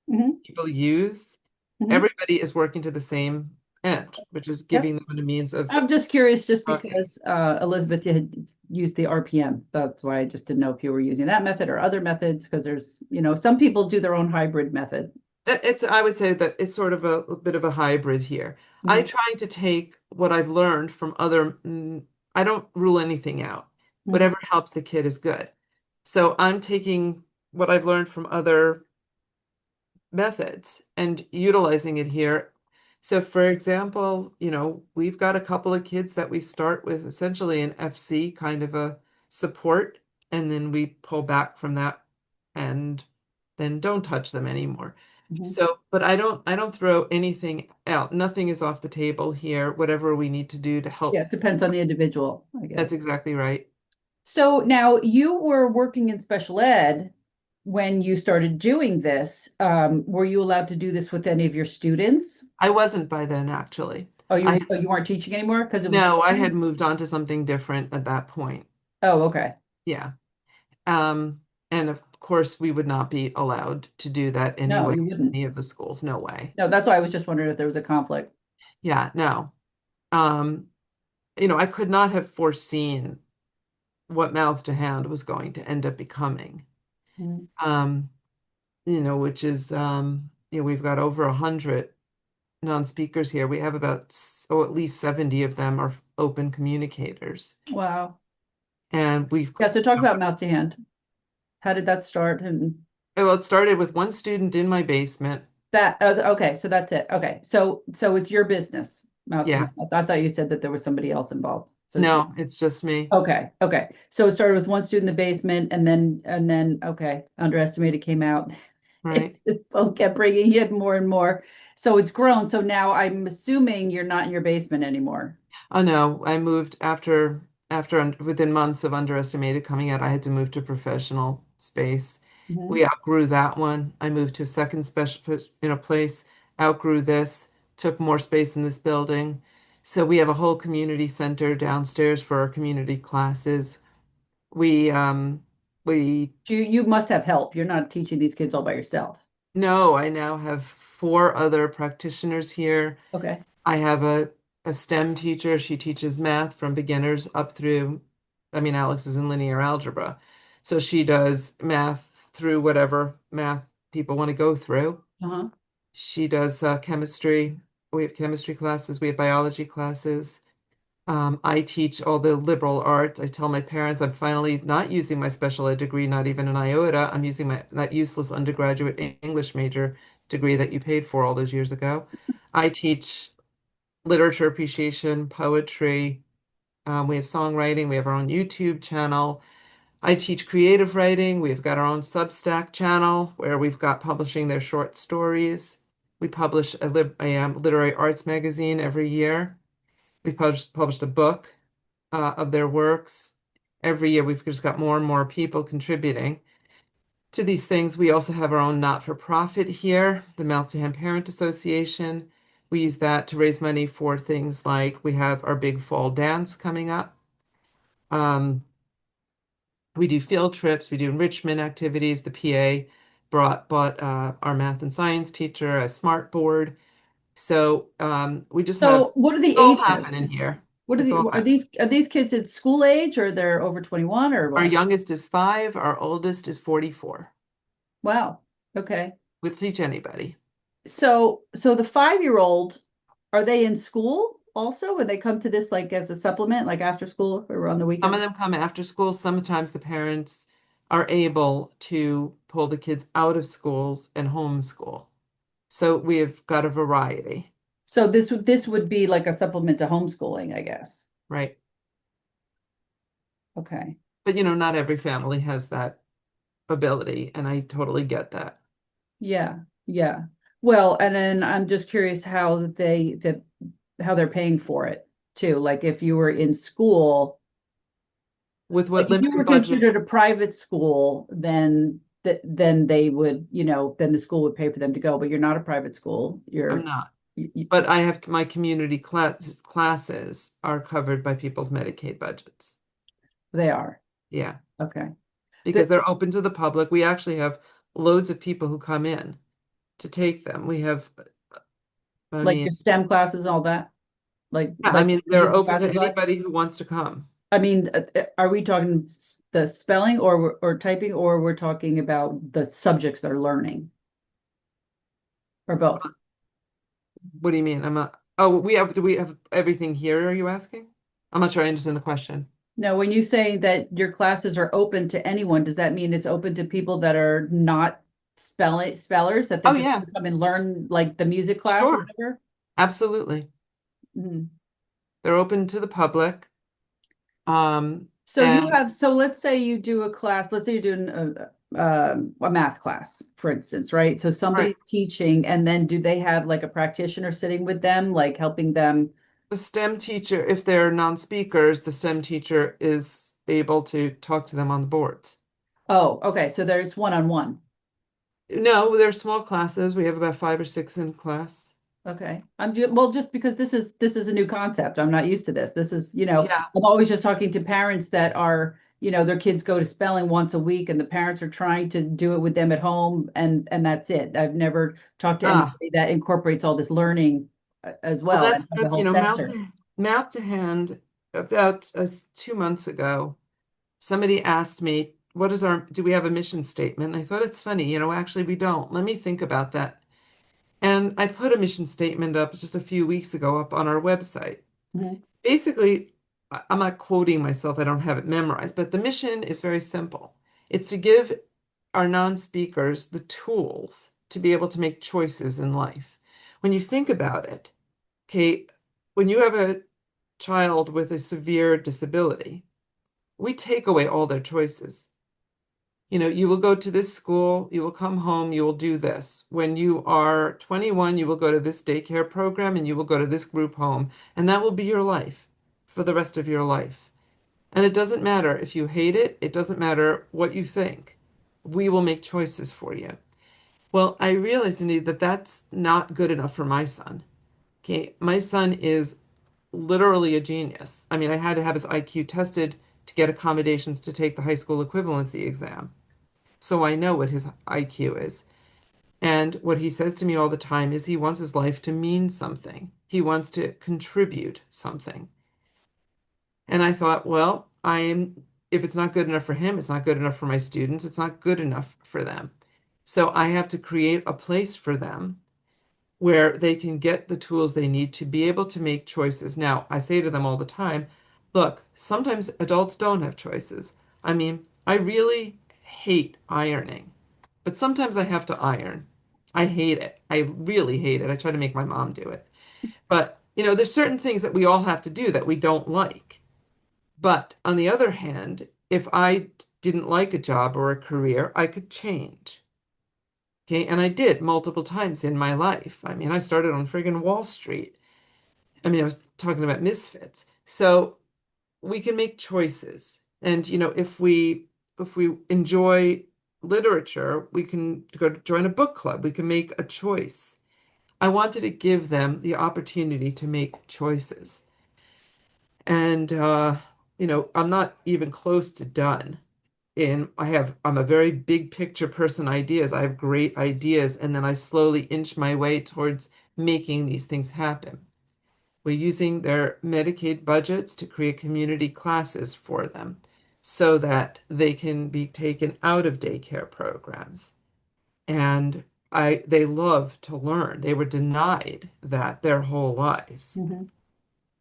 Hmm. people use. Hmm. Everybody is working to the same end, which is Yep. giving them a means of I'm just curious, just talking. because Elizabeth had used the RPM. That's why I just didn't know if you were using that method or other methods, because there's, some people do their own hybrid method. I would say that it's sort of a bit of a hybrid here. I Hmm. try to take what I've learned from I don't rule anything out. Hmm. Whatever helps the kid is good. So I'm taking what I've learned from other methods and utilizing it here. So for example, we've got a couple of kids that we start with essentially an FC kind of a support, and then we pull back from that and then don't touch them anymore. Hmm. So, but I don't throw anything out. Nothing is off the table here. Whatever we need to do to Yeah, help. it depends on the individual, I That's guess. exactly right. So now you were working in special ed when you started doing this. Were you allowed to do this with any of your students? I wasn't by then, actually. Oh, you weren't teaching anymore because it was No, I COVID? had moved on to something different at that point. Oh, okay. Yeah. Um, and of course, we would not be allowed to do that No, anyway you in wouldn't. any of the schools. No way. No, that's why I was just wondering if there was a conflict. Yeah, no. Um, I could not have foreseen what Mouth to Hand was going to end up becoming. Mhm. Um, which is we've got over 100 non-speakers here. We have at least 70 of them are open communicators. Wow. And we've Yeah, so talk about mouth to hand. How did that start? And well, it started with one student in my basement. okay, so that's it. Okay. So it's your business, mouth to Yeah. hand. I thought you said that there was somebody else involved. So it's No, it's just me. okay, okay. So it started with one student in the basement, and then okay, Underestimated came out. Right. The phone kept bringing in more and more. So it's grown. So now I'm assuming you're not in your basement anymore. Oh no, I moved within months of Underestimated coming out, I had to move to professional space. Mhm. We outgrew that one. I moved to a second special place, outgrew this, took more space in this building. So we have a whole community center downstairs for our community classes. We we You must have help. You're not teaching these kids all by yourself. no, I now have four other practitioners here. Okay. I have a STEM teacher. She teaches math from beginners up through, I mean, Alex is in linear algebra. So she does math through whatever math people want to go through. Uh-huh. She does chemistry. We have chemistry classes. We have biology classes. I teach all the liberal arts. I tell my parents I'm finally not using my special ed degree, not even an iota. I'm using that useless undergraduate English major degree that you paid for all those years ago. I teach literature appreciation, poetry. We have songwriting. We have our own YouTube channel. I teach creative writing. We've got our own Substack channel where we've got publishing their short stories. We publish a literary arts magazine every year. We published a book of their works. Every year, we've just got more and more people contributing to these things. We also have our own not-for-profit here, the Mouth to Hand Parent Association. We use that to raise money for things like we have our big fall dance coming up. We do field trips, we do enrichment activities. The PA bought our math and science teacher a smart board. So we just have So what are the it's all ages? happening here. What are It's the, all are these kids at school age or they're over 21 or our what? youngest is 5, our oldest is 44. Wow. Okay. We'll teach anybody. So the 5-year-old, are they in school also when they come to this like as a supplement, like after school or on the Some of weekend? them come after school. Sometimes the parents are able to pull the kids out of schools and homeschool. So we have got a variety, So this would be like a supplement to homeschooling, I guess. right? Okay. But not every family has that ability, and I totally get that. Yeah. Yeah. Well, and then I'm just curious how they're paying for it too. Like if you were in school, With like what if you were limited budget? considered a private school, then they would, then the school would pay for them to go, but you're not a private school. I'm not. But I have my community classes are covered by people's Medicaid budgets. They are. Yeah, Okay. because The, they're open to the public. We actually have loads of people who come in to take them. We have, I like mean, your STEM classes, all that, yeah, I like mean, the they're music open to classes, like, anybody who wants to come. I mean, are we talking the spelling or typing, or we're talking about the subjects they're learning, or both? What do you mean? I'm not, oh, do we have everything here, are you asking? I'm not sure I understand the question. No, when you say that your classes are open to anyone, does that mean it's open to people that are not spellers, that they're Oh, just yeah, gonna come and learn like the music class or sure. whatever? Absolutely. Mhm. They're open to the public. So And so let's say you do a class, let's say you're doing a math class, for instance, right? So right, somebody's teaching, and then do they have like a practitioner sitting with them, like helping them? the STEM teacher, if they're non-speakers, the STEM teacher is able to talk to them on the boards. Oh, okay. So there's one-on-one. No, they're small classes. We have about 5 or 6 in class. Okay. Well, just because this is a new concept. I'm not used to this. This is, Yeah. I'm always just talking to parents that are, their kids go to spelling once a week and the parents are trying to do it with them at home and that's it. I've never talked to Ah, anybody that incorporates all this learning as well, well and has a that's whole center. math to hand. About 2 months ago, somebody asked me, do we have a mission statement? I thought it's funny, actually we don't. Let me think about that. And I put a mission statement up just a few weeks ago up on our website. Mhm. Basically, I'm not quoting myself, I don't have it memorized, but the mission is very simple. It's to give our non-speakers the tools to be able to make choices in life. When you think about it, okay, when you have a child with a severe disability, we take away all their choices. You will go to this school, you will come home, you will do this. When you are 21, you will go to this daycare program and you will go to this group home, and that will be your life for the rest of your life. And it doesn't matter if you hate it, it doesn't matter what you think. We will make choices for you. Well, I realize, indeed, that that's not good enough for my son. Okay, my son is literally a genius. I mean, I had to have his IQ tested to get accommodations to take the high school equivalency exam. So I know what his IQ is. And what he says to me all the time is he wants his life to mean something. He wants to contribute something. And I thought, well, if it's not good enough for him, it's not good enough for my students, it's not good enough for them. So I have to create a place for them where they can get the tools they need to be able to make choices. Now, I say to them all the time, look, sometimes adults don't have choices. I mean, I really hate ironing, but sometimes I have to iron. I hate it. I really hate it. I try to make my mom do it. But, there's certain things that we all have to do that we don't like. But on the other hand, if I didn't like a job or a career, I could change. Okay, and I did multiple times in my life. I mean, I started on friggin' Wall Street. I mean, I was talking about misfits. So we can make choices. And if we enjoy literature, we can go to join a book club. We can make a choice. I wanted to give them the opportunity to make choices. And I'm not even close to done. I'm a very big picture person, ideas. I have great ideas, and then I slowly inch my way towards making these things happen we're using their Medicaid budgets to create community classes for them so that they can be taken out of daycare programs. And they love to learn. They were denied that their whole lives. Mm-hmm.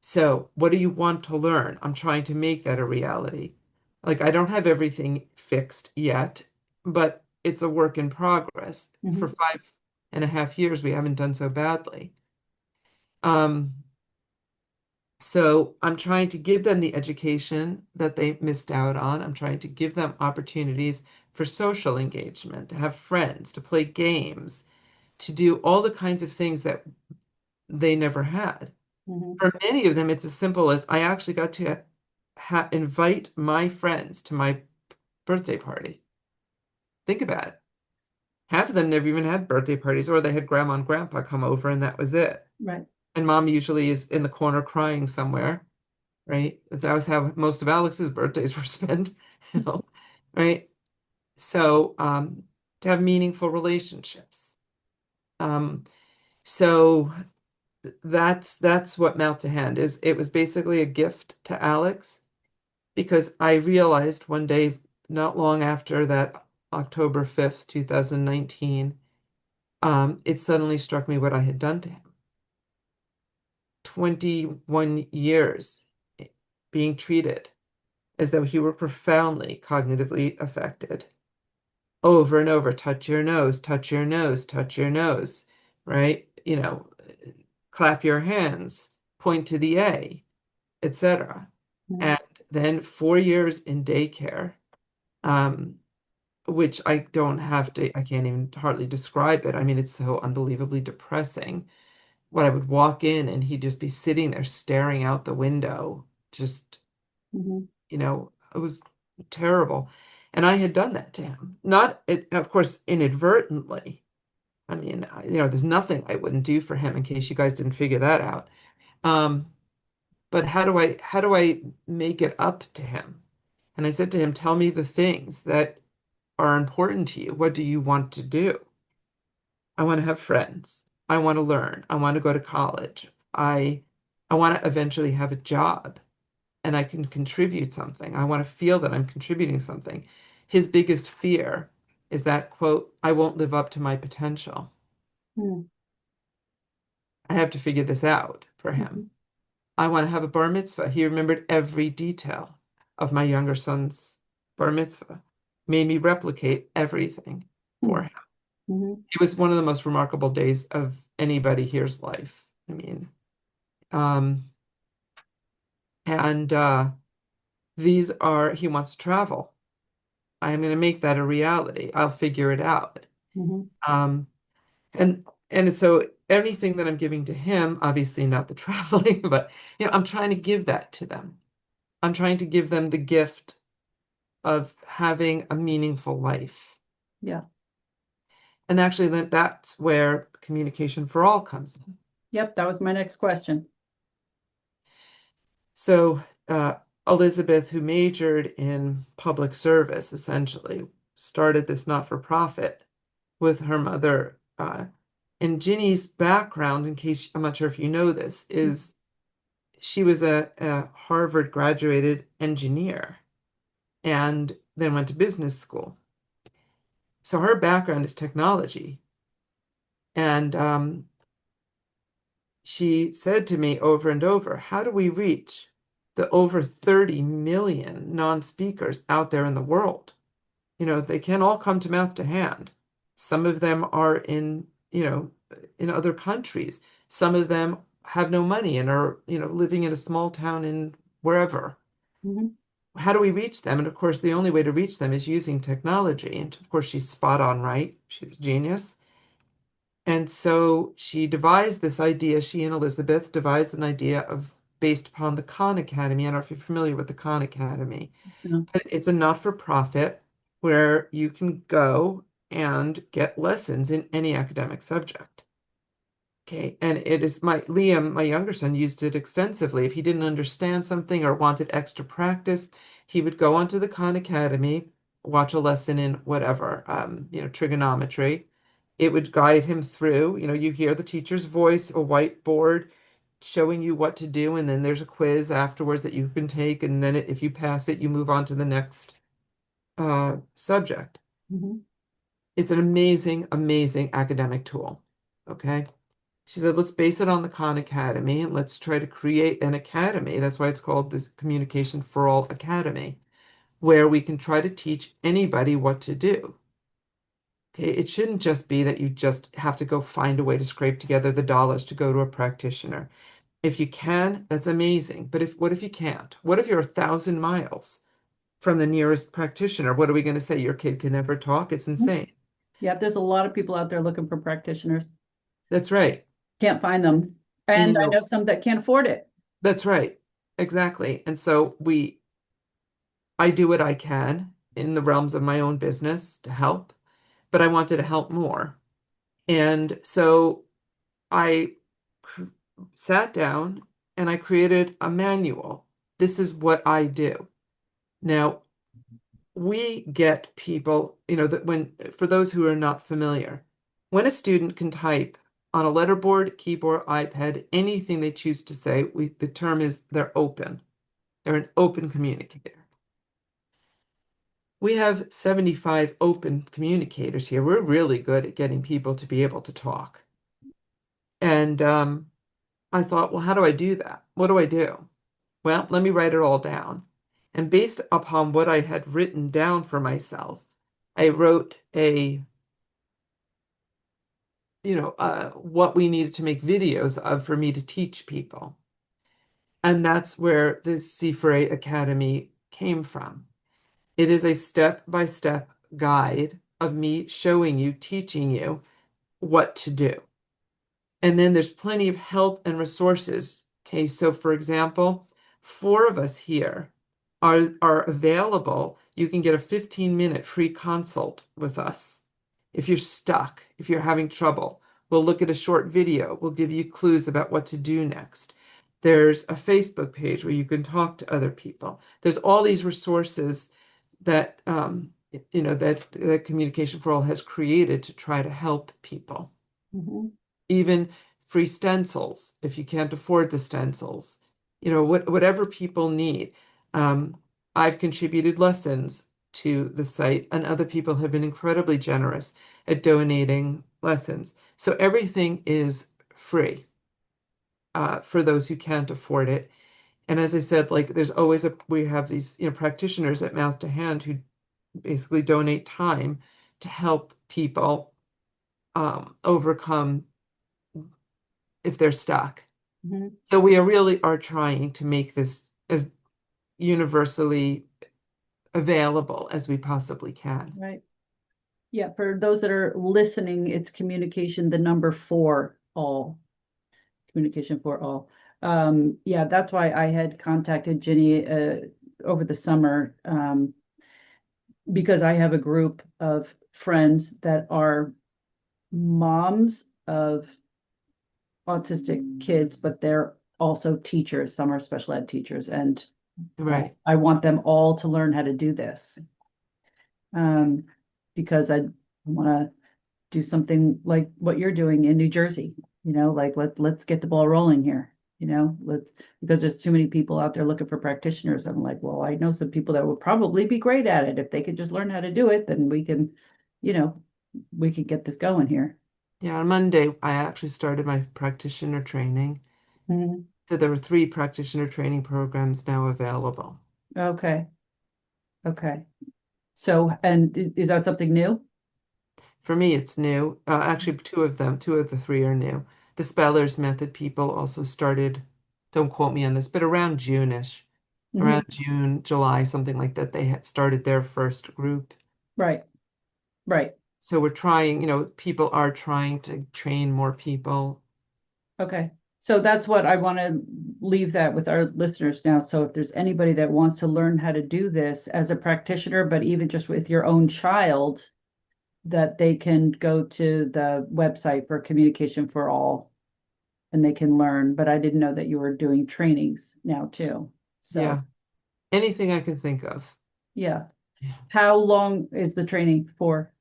So, what do you want to learn? I'm trying to make that a reality. Like, I don't have everything fixed yet, but it's a work in progress. Mm-hmm. For 5.5 years, we haven't done so badly. Um, so I'm trying to give them the education that they missed out on. I'm trying to give them opportunities for social engagement, to have friends, to play games, to do all the kinds of things that they never had. Mm-hmm. For many of them, it's as simple as I actually got to invite my friends to my birthday party. Think about it. Half of them never even had birthday parties, or they had grandma and grandpa come over and that was it. Right. And mom usually is in the corner crying somewhere, right? That was how most of Alex's birthdays were spent, right? So to have meaningful relationships. Um, so that's what Mouth to Hand is. It was basically a gift to Alex because I realized one day, not long after that October 5th, 2019, it suddenly struck me what I had done to him. 21 years being treated as though he were profoundly cognitively affected. Over and over, touch your nose, touch your nose, touch your nose, right? Clap your hands, point to the A, etc. Mm-hmm. And then 4 years in daycare, which I can't even hardly describe it. I mean, it's so unbelievably depressing. When I would walk in and he'd just be sitting there staring out the window, just, Mm-hmm. It was terrible. And I had done that to him. Not, of course, inadvertently. I mean, there's nothing I wouldn't do for him in case you guys didn't figure that out. But how do I make it up to him? And I said to him, tell me the things that are important to you. What do you want to do? I want to have friends. I want to learn. I want to go to college. I want to eventually have a job and I can contribute something. I want to feel that I'm contributing something. His biggest fear is that, quote, I won't live up to my potential. Mm-hmm. I have to figure this out for him. I want to have a bar mitzvah. He remembered every detail of my younger son's bar mitzvah, made me replicate everything for him. Mm-hmm. It was one of the most remarkable days of anybody here's life. I mean, he wants to travel. I'm going to make that a reality. I'll figure it out. Mm-hmm. And so anything that I'm giving to him, obviously not the traveling, but I'm trying to give that to them. I'm trying to give them the gift of having a meaningful life. Yeah. And actually, that's where communication for all comes in. Yep, that was my next question. So Elizabeth, who majored in public service, essentially started this not-for-profit with her mother. And Ginny's background, in case I'm not sure if you know this, is she was a Harvard graduated engineer and then went to business school. So her background is technology. And she said to me over and over, how do we reach the over 30 million non-speakers out there in the world? They can't all come to Mouth to Hand. Some of them are in other countries. Some of them have no money and are, living in a small town in wherever. Mm-hmm. How do we reach them? And of course, the only way to reach them is using technology. And of course, she's spot on right. She's a genius. And so she devised this idea. She and Elizabeth devised an idea based upon the Khan Academy. I don't know if you're familiar with the Khan Academy. No. But it's a not-for-profit where you can go and get lessons in any academic subject. Okay, and it is Liam, my younger son, used it extensively. If he didn't understand something or wanted extra practice, he would go onto the Khan Academy, watch a lesson in whatever, trigonometry. It would guide him through. You hear the teacher's voice, a whiteboard. showing you what to do, and then there's a quiz afterwards that you can take, and then if you pass it, you move on to the next subject. Mhm. It's an amazing, amazing academic tool. Okay. She said, let's base it on the Khan Academy and let's try to create an academy. That's why it's called this Communication for All Academy, where we can try to teach anybody what to do. Okay, it shouldn't just be that you just have to go find a way to scrape together the dollars to go to a practitioner. If you can, that's amazing. But what if you can't? What if you're 1,000 miles from the nearest practitioner? What are we going to say? Your kid can never talk? It's insane. Yeah, there's a lot of people out there looking for practitioners. That's right. Can't find them. And And I know some that can't afford it. that's right. Exactly. And so I do what I can in the realms of my own business to help, but I wanted to help more. And so I sat down and I created a manual. This is what I do. Now, we get people, that for those who are not familiar, when a student can type on a letterboard, keyboard, iPad, anything they choose to say, the term is they're open. They're an open communicator. We have 75 open communicators here. We're really good at getting people to be able to talk. And I thought, well, how do I do that? What do I do? Well, let me write it all down. And based upon what I had written down for myself, I wrote what we needed to make videos of for me to teach people. And that's where the C4A Academy came from. It is a step-by-step guide of me showing you, teaching you what to do. And then there's plenty of help and resources. Okay, so for example, 4 of us here are available. You can get a 15-minute free consult with us. If you're stuck, if you're having trouble, we'll look at a short video. We'll give you clues about what to do next. There's a Facebook page where you can talk to other people. There's all these resources that that Communication for All has created to try to help people. Mhm. Even free stencils, if you can't afford the stencils, whatever people need. I've contributed lessons to the site, and other people have been incredibly generous at donating lessons. So everything is free for those who can't afford it. And as I said, like there's always we have these practitioners at Mouth to Hand who basically donate time to help people overcome if they're stuck. Mhm. So we really are trying to make this as universally available as we possibly can. Right. Yeah, for those that are listening, it's communication, the number 4 all. Communication for all. Yeah, that's why I had contacted Ginny over the summer, because I have a group of friends that are moms of autistic kids, but they're also teachers. Some are special ed teachers, and Right. I want them all to learn how to do this, because I want to do something like what you're doing in New Jersey. Like let's get the ball rolling here. Because there's too many people out there looking for practitioners. I'm like, well, I know some people that would probably be great at it. If they could just learn how to do it, then we can get this going here. Yeah, on Monday, I actually started my practitioner training. Mhm. So there were 3 practitioner training programs now available. Okay. Okay. So, and is that something new? For me, it's new. Actually, 2 of them, 2 of the 3 are new. The Speller's Method people also started, don't quote me on this, but around June-ish, Mhm. around June, July, something like that, they had started their first group. Right. Right. So we're trying, people are trying to train more people. Okay. So that's what I want to leave that with our listeners now. So if there's anybody that wants to learn how to do this as a practitioner, but even just with your own child, that they can go to the website for Communication for All and they can learn. But I didn't know that you were doing trainings now too. So Yeah, anything I can think of. yeah. Yeah. How long is the training for?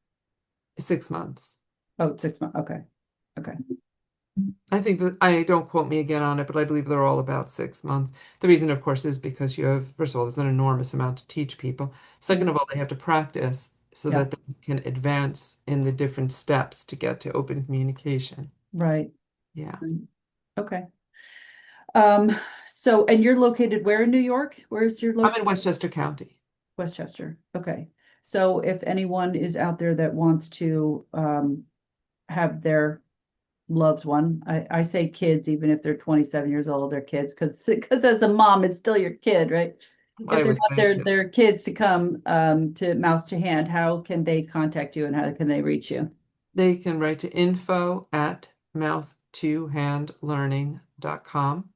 6 months. Oh, 6 months. Okay. Okay. I think that, I don't quote me again on it, but I believe they're all about 6 months. The reason, of course, is because you have, first of all, there's an enormous amount to teach people. Second of all, they have to practice so Yeah, that they can advance in the different steps to get to open communication. right. Yeah. Okay. So, and you're located where in New York? Where's your I'm location? in Westchester County. Westchester. Okay. So if anyone is out there that wants to have their loved one, I say kids, even if they're 27 years old, they're kids, because as a mom, it's still your kid, right? If I they was want thank you. their kids to come to Mouth to Hand, how can they contact you and how can they reach you? They can write to info@mouth2handlearning.com.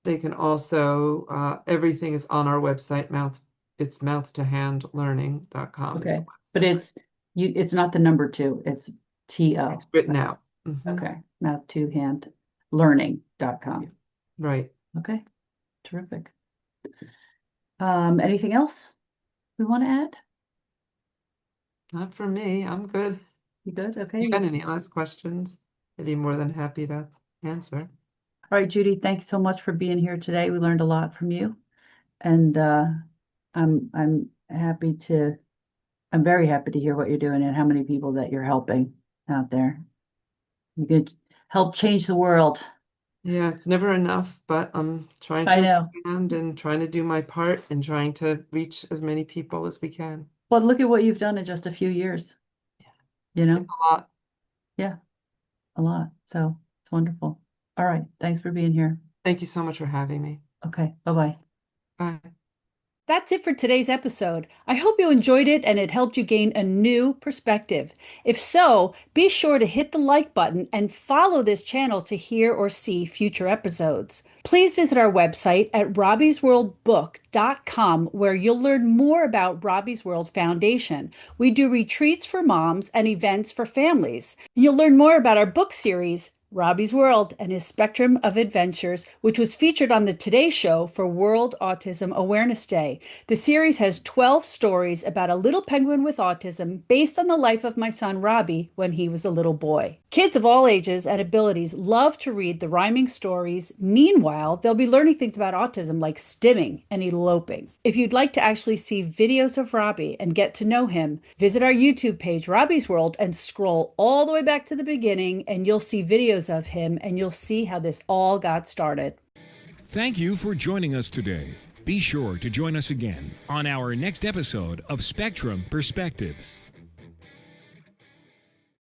They can also, everything is on our website, it's mouth2handlearning.com is the Okay. But website. it's not the number two, it's It's T-O. written out. Mhm. Okay. Mouth to hand learning.com. Right. Okay. Terrific. Anything else we want to add? Not for me. I'm good. You good? Okay. You got any last questions? I'd be more than happy to answer. All right, Judy, thank you so much for being here today. We learned a lot from you. And I'm happy to I'm very happy to hear what you're doing and how many people that you're helping out there. You could help change the world. Yeah, it's never enough, but I'm trying I to know. expand and trying to do my part and trying to reach as many people as we can. But look at what you've done in just a few years, you It's know? a lot. Yeah, a lot. So it's wonderful. All right. Thanks for being here. Thank you so much for having me. Okay. Bye-bye. Bye. That's it for today's episode. I hope you enjoyed it and it helped you gain a new perspective. If so, be sure to hit the like button and follow this channel to hear or see future episodes. Please visit our website at robbiesworldbook.com where you'll learn more about Robbie's World Foundation. We do retreats for moms and events for families. You'll learn more about our book series, Robbie's World and His Spectrum of Adventures, which was featured on the Today Show for World Autism Awareness Day. The series has 12 stories about a little penguin with autism based on the life of my son Robbie when he was a little boy. Kids of all ages and abilities love to read the rhyming stories. Meanwhile, they'll be learning things about autism like stimming and eloping. If you'd like to actually see videos of Robbie and get to know him, visit our YouTube page, Robbie's World, and scroll all the way back to the beginning, and you'll see videos of him, and you'll see how this all got started. Thank you for joining us today. Be sure to join us again on our next episode of Spectrum Perspectives.